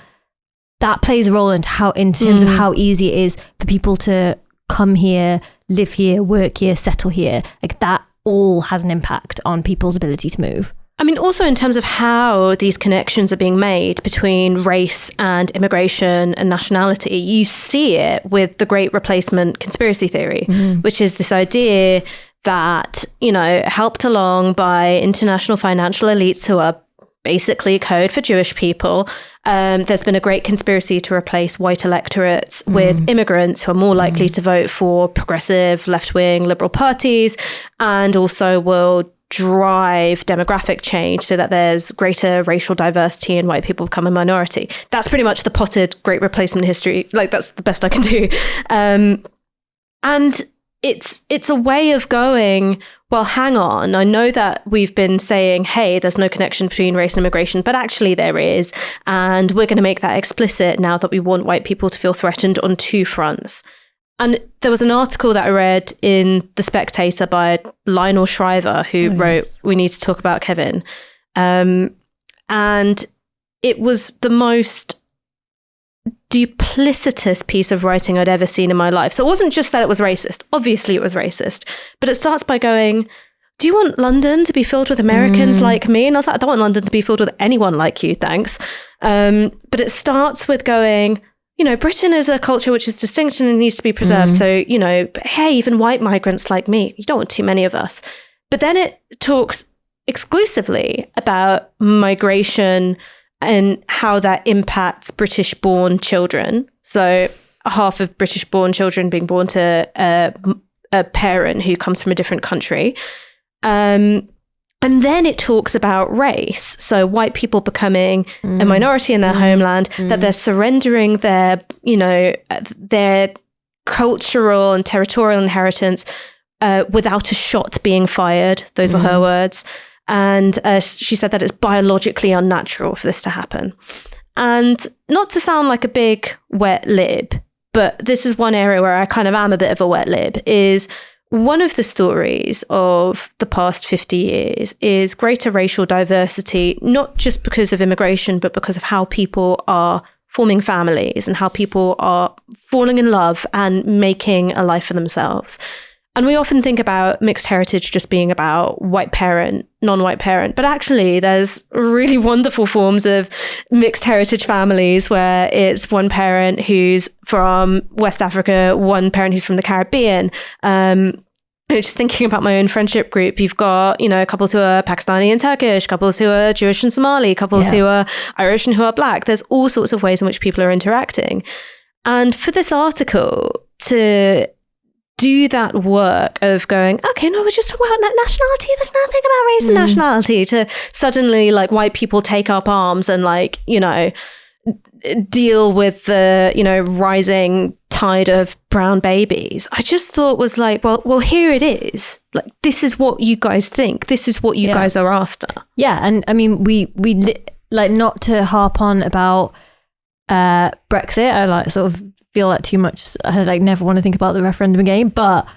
That plays a role in terms of how easy it is for people to come here, live here, work here, settle here. Like that all has an impact on people's ability to move. I mean, also in terms of how these connections are being made between race and immigration and nationality, you see it with the Great Replacement conspiracy theory, which is this idea that, you know, helped along by international financial elites who are basically code for Jewish people. There's been a great conspiracy to replace white electorates with immigrants who are more likely to vote for progressive, left-wing, liberal parties, and also will drive demographic change so that there's greater racial diversity and white people become a minority. That's pretty much the potted Great Replacement history. Like, that's the best I can do. And it's a way of going, well, hang on, I know that we've been saying, hey, there's no connection between race and immigration, but actually there is. And we're going to make that explicit now that we want white people to feel threatened on two fronts. And there was an article that I read in The Spectator by Lionel Shriver, who wrote, We Need to Talk About Kevin. And it was the most duplicitous piece of writing I'd ever seen in my life. So it wasn't just that it was racist. Obviously it was racist. But it starts by going, do you want London to be filled with Americans like me? And I was like, I don't want London to be filled with anyone like you, thanks. But it starts with going, you know, Britain is a culture which is distinct and needs to be preserved. So, you know, hey, even white migrants like me, you don't want too many of us. But then it talks exclusively about migration and how that impacts British-born children. So half of British-born children being born to a parent who comes from a different country. And then it talks about race. So white people becoming a minority in their homeland, that they're surrendering their, you know, their cultural and territorial inheritance without a shot being fired. Those were her words. And she said that it's biologically unnatural for this to happen. And not to sound like a big wet lib, but this is one area where I kind of am a bit of a wet lib, is one of the stories of the past 50 years is greater racial diversity, not just because of immigration, but because of how people are forming families and how people are falling in love and making a life for themselves. And we often think about mixed heritage just being about white parent, non-white parent, but actually there's really wonderful forms of mixed heritage families where it's one parent who's from West Africa, one parent who's from the Caribbean. Just thinking about my own friendship group, you've got, you know, couples who are Pakistani and Turkish, couples who are Jewish and Somali, couples who are Irish and who are Black. There's all sorts of ways in which people are interacting. And for this article to do that work of going, okay, no, we're just talking about nationality. There's nothing about race and nationality, to suddenly like white people take up arms and like, you know, deal with the, you know, rising tide of brown babies. I just thought was like, well, here it is. Like, this is what you guys think. This is what you guys are after. Yeah. And I mean, we like, not to harp on about Brexit. I like sort of feel like too much. I like never want to think about the referendum again, but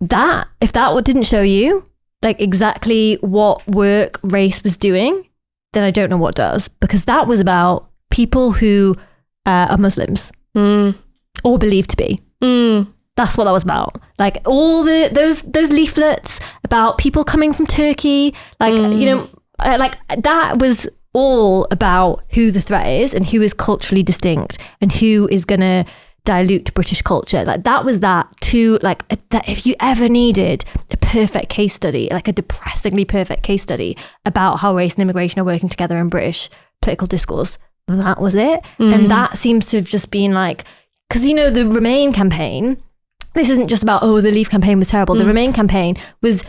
that, if that didn't show you like exactly what work race was doing, then I don't know what does, because that was about people who are Muslims or believed to be. That's what that was about. Like all those leaflets about people coming from Turkey, like like that was all about who the threat is and who is culturally distinct and who is gonna dilute British culture. Like that was that to like that if you ever needed a perfect case study, like a depressingly perfect case study about how race and immigration are working together in British political discourse, that was it. And that seems to have just been like, because the Remain campaign, this isn't just about the Leave campaign was terrible. The Remain campaign was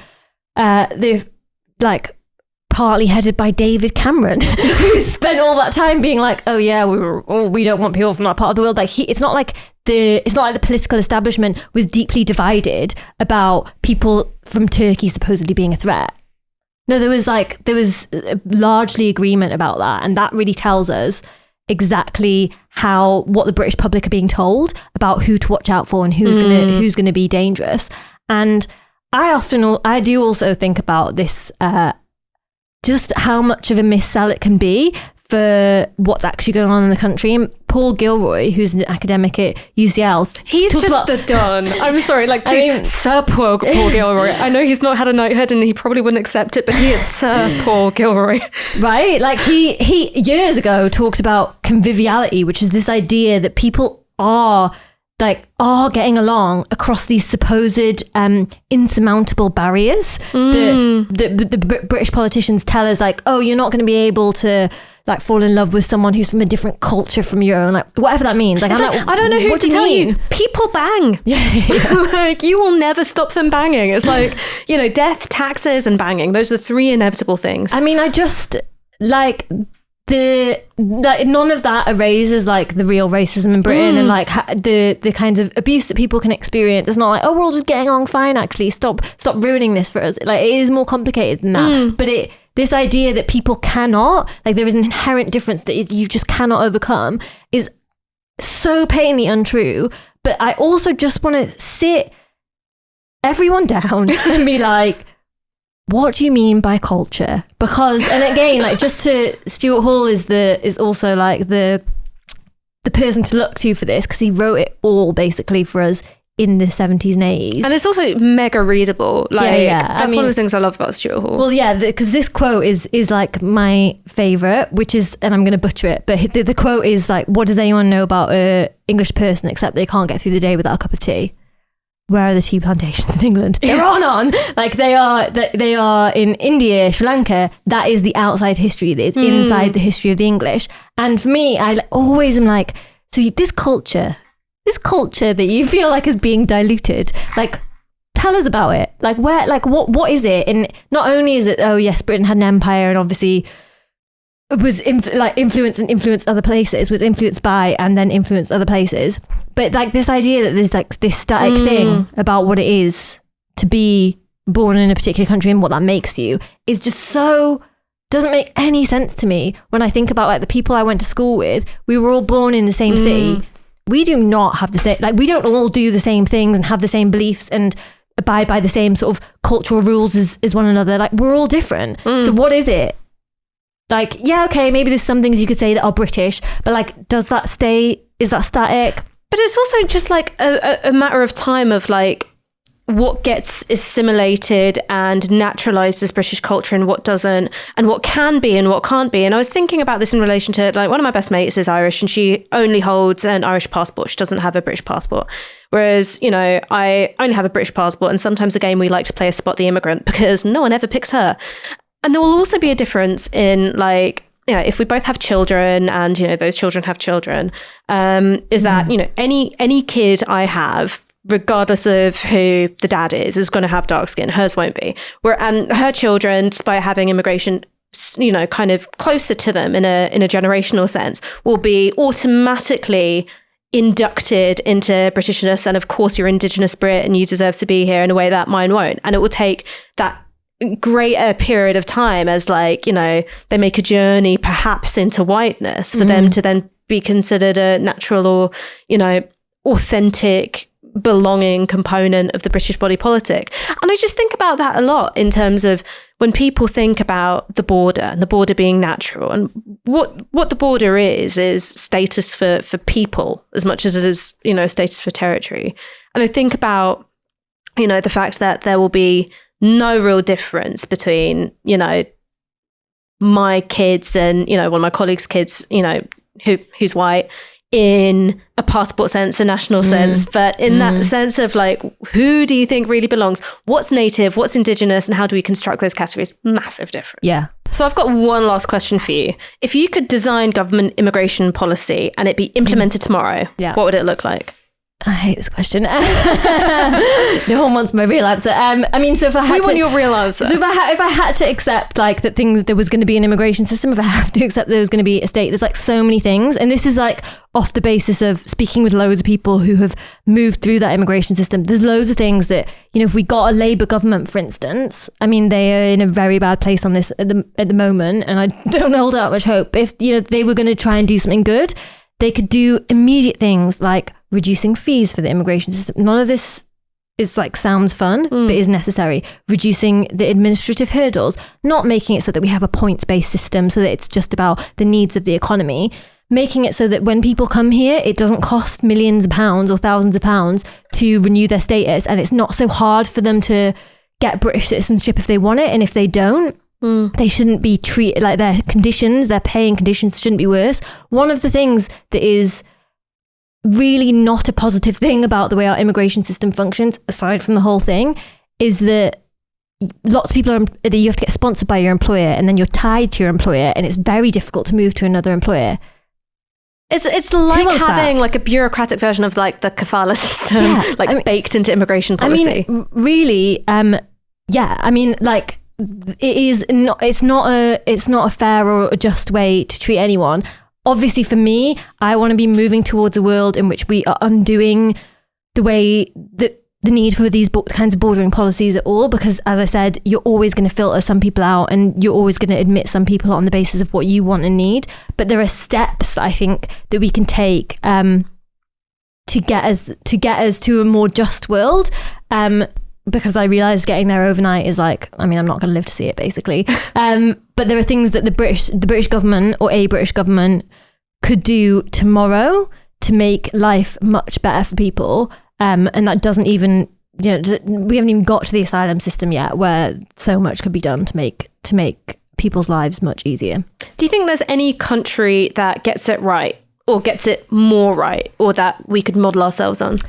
partly headed by David Cameron, who spent all that time being like, oh yeah, we don't want people from that part of the world. Like it's not like the political establishment was deeply divided about people from Turkey supposedly being a threat. No, there was largely agreement about that, and that really tells us exactly what the British public are being told about who to watch out for and who's gonna be dangerous. And I do also think about this. Just how much of a missell it can be for what's actually going on in the country. And Paul Gilroy, who's an academic at UCL, he's just the Don. I'm sorry, Sir Paul Gilroy. I know he's not had a knighthood and he probably wouldn't accept it, but he is Sir Paul Gilroy. Right? Like he years ago talked about conviviality, which is this idea that people are getting along across these supposed insurmountable barriers that the British politicians tell us, like, oh, you're not going to be able to like fall in love with someone who's from a different culture from your own, like whatever that means. Like, I don't know who to tell you. People bang. Yeah. Like you will never stop them banging. It's like, death, taxes, and banging. Those are the three inevitable things. I mean, I just like none of that erases like the real racism in Britain and like the kinds of abuse that people can experience. It's not like, oh, we're all just getting along fine, actually stop ruining this for us. Like it is more complicated than that. But this idea that people cannot, like there is an inherent difference that you just cannot overcome is so patently untrue. But I also just want to sit everyone down and be like, what do you mean by culture? Because, and again, like just to Stuart Hall is also like the person to look to for this, because he wrote it all basically for us in the 70s and 80s. And it's also mega readable. Like that's one of the things I love about Stuart Hall. Well, yeah, because this quote is like my favorite, which is, and I'm going to butcher it, but the quote is like, what does anyone know about an English person except they can't get through the day without a cup of tea? Where are the tea plantations in England? They're all on. Like they are in India, Sri Lanka. That is the outside history that is inside the history of the English. And for me, I always am like, so this culture that you feel like is being diluted, like tell us about it. Like where, like what is it? And not only is it, oh yes, Britain had an empire and obviously was influenced other places, was influenced by and then influenced other places. But like this idea that there's like this static thing about what it is to be born in a particular country and what that makes you is just doesn't make any sense to me when I think about like the people I went to school with. We were all born in the same city. We do not have the same, like we don't all do the same things and have the same beliefs and abide by the same sort of cultural rules as one another. Like we're all different. So what is it? Like, yeah, okay, maybe there's some things you could say that are British, but like, is that static? But it's also just like a matter of time of like what gets assimilated and naturalized as British culture and what doesn't, and what can be and what can't be. And I was thinking about this in relation to like one of my best mates is Irish and she only holds an Irish passport. She doesn't have a British passport. Whereas, I only have a British passport, and sometimes again, we like to play a Spot the Immigrant because no one ever picks her. And there will also be a difference in like, if we both have children and, those children have children, is that, any kid I have, regardless of who the dad is going to have dark skin. Hers won't be. And her children, despite having immigration, kind of closer to them in a generational sense, will be automatically inducted into Britishness. And of course, you're Indigenous Brit and you deserve to be here in a way that mine won't. And it will take that greater period of time as like, they make a journey perhaps into whiteness for them to then be considered a natural or, authentic belonging component of the British body politic. And I just think about that a lot in terms of when people think about the border and the border being natural, and what the border is status for people as much as it is, status for territory. And I think about, the fact that there will be no real difference between, my kids and, one of my colleagues' kids, who's white, in a passport sense, a national sense, but in that sense of like, who do you think really belongs? What's native? What's indigenous? And how do we construct those categories? Massive difference. Yeah. So I've got one last question for you. If you could design government immigration policy and it be implemented tomorrow, what would it look like? I hate this question. No one wants my real answer. So if I had want your real answer. So if I had to accept like that there was going to be an immigration system, if I have to accept there was going to be a state, there's like so many things, and this is like off the basis of speaking with loads of people who have moved through that immigration system. There's loads of things that, if we got a Labour government, for instance, they are in a very bad place on this at the moment, and I don't hold out much hope. If they were going to try and do something good, they could do immediate things like reducing fees for the immigration system. None of this is like sounds fun, but is necessary. Reducing the administrative hurdles, not making it so that we have a points-based system so that it's just about the needs of the economy. Making it so that when people come here, it doesn't cost millions of pounds or thousands of pounds to renew their status, and it's not so hard for them to get British citizenship if they want it, and if they don't, they shouldn't be treated like their paying conditions shouldn't be worse. One of the things that is really not a positive thing about the way our immigration system functions, aside from the whole thing, is that lots of people you have to get sponsored by your employer, and then you're tied to your employer, and it's very difficult to move to another employer. It's like having like a bureaucratic version of like the kafala system, baked into immigration policy. Really, like it is not. It's not a fair or a just way to treat anyone. Obviously, for me, I want to be moving towards a world in which we are undoing the way that the need for these kinds of bordering policies at all, because as I said, you're always going to filter some people out, and you're always going to admit some people on the basis of what you want and need. But there are steps I think that we can take to get us to a more just world. Because I realised getting there overnight is like, I'm not going to live to see it, basically. But there are things that the British government or a British government could do tomorrow to make life much better for people. And that doesn't even, we haven't even got to the asylum system yet, where so much could be done to make people's lives much easier. Do you think there's any country that gets it right, or gets it more right, or that we could model ourselves on?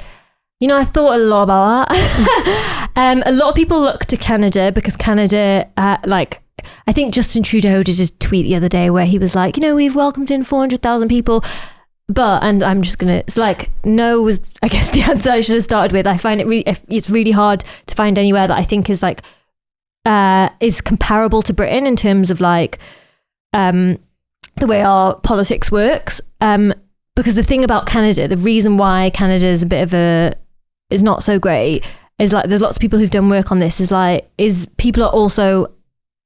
I thought a lot about that. A lot of people look to Canada because Canada, I think Justin Trudeau did a tweet the other day where he was like, we've welcomed in 400,000 people. And I'm just going to, it's like, no was, I guess, the answer I should have started with. I find it's really hard to find anywhere that I think is like, is comparable to Britain in terms of like, the way our politics works. Because the thing about Canada, the reason why Canada is not so great is like, there's lots of people who've done work on this, is people are also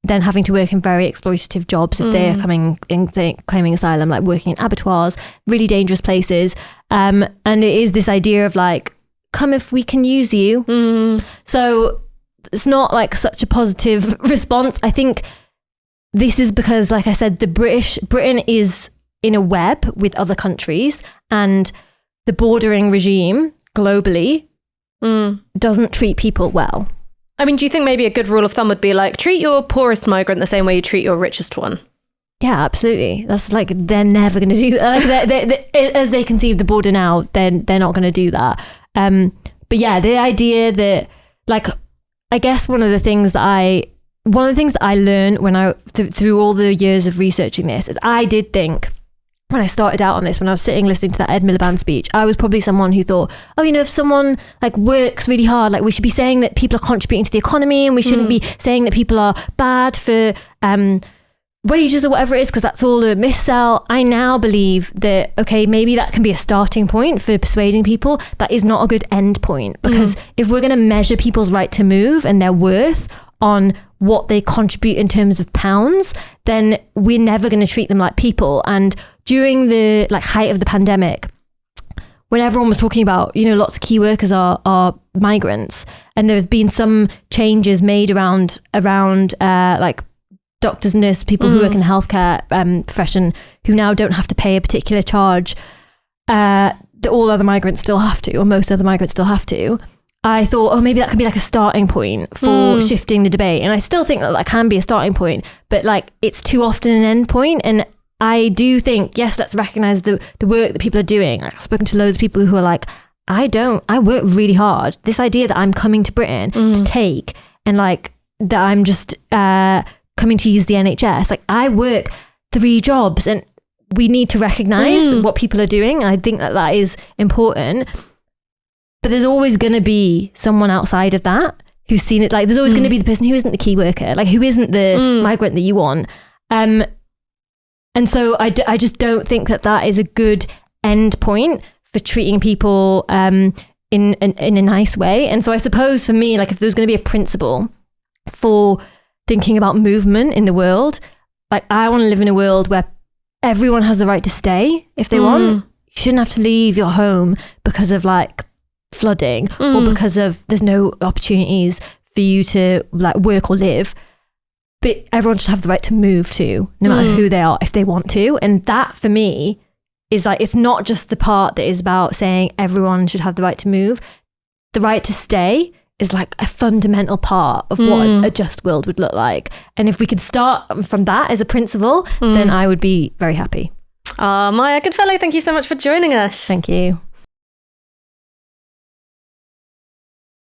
then having to work in very exploitative jobs if they're coming in claiming asylum, like working in abattoirs, really dangerous places. And it is this idea of like, come if we can use you. So it's not like such a positive response. I think this is because, like I said, Britain is in a web with other countries, and the bordering regime globally doesn't treat people well. Do you think maybe a good rule of thumb would be like, treat your poorest migrant the same way you treat your richest one? Yeah, absolutely. That's like, they're never going to do that. Like as they conceive the border now, they're not going to do that. But yeah, the idea that, like, I guess one of the things that I learned when through all the years of researching this is I did think, when I started out on this, when I was sitting listening to that Ed Miliband speech, I was probably someone who thought, if someone like works really hard, like we should be saying that people are contributing to the economy, and we shouldn't be saying that people are bad for wages or whatever it is, because that's all a missell. I now believe that, okay, maybe that can be a starting point for persuading people. That is not a good end point, because if we're going to measure people's right to move and their worth on what they contribute in terms of pounds, then we're never going to treat them like people. And during the height of the pandemic, when everyone was talking about, lots of key workers are migrants, and there have been some changes made around like doctors, nurses, people who work in the healthcare profession, who now don't have to pay a particular charge that all other migrants still have to, or most other migrants still have to. I thought, maybe that could be like a starting point for shifting the debate. And I still think that can be a starting point, but like it's too often an end point. And I do think, yes, let's recognize the work that people are doing. I've spoken to loads of people who are like, I work really hard. This idea that I'm coming to Britain to take, and like that I'm just coming to use the NHS. Like I work 3 jobs, and we need to recognize what people are doing. And I think that is important. But there's always going to be someone outside of that who's seen it. Like there's always going to be the person who isn't the key worker, like who isn't the migrant that you want. And so I just don't think that is a good end point for treating people in a nice way. And so I suppose for me, like if there was going to be a principle for thinking about movement in the world, like I want to live in a world where everyone has the right to stay if they want. You shouldn't have to leave your home because of like flooding or because of there's no opportunities for you to like work or live. But everyone should have the right to move to, no matter who they are, if they want to. And that for me is like, it's not just the part that is about saying everyone should have the right to move. The right to stay is like a fundamental part of what a just world would look like. And if we could start from that as a principle, then I would be very happy. Maya Goodfellow, thank you so much for joining us. Thank you.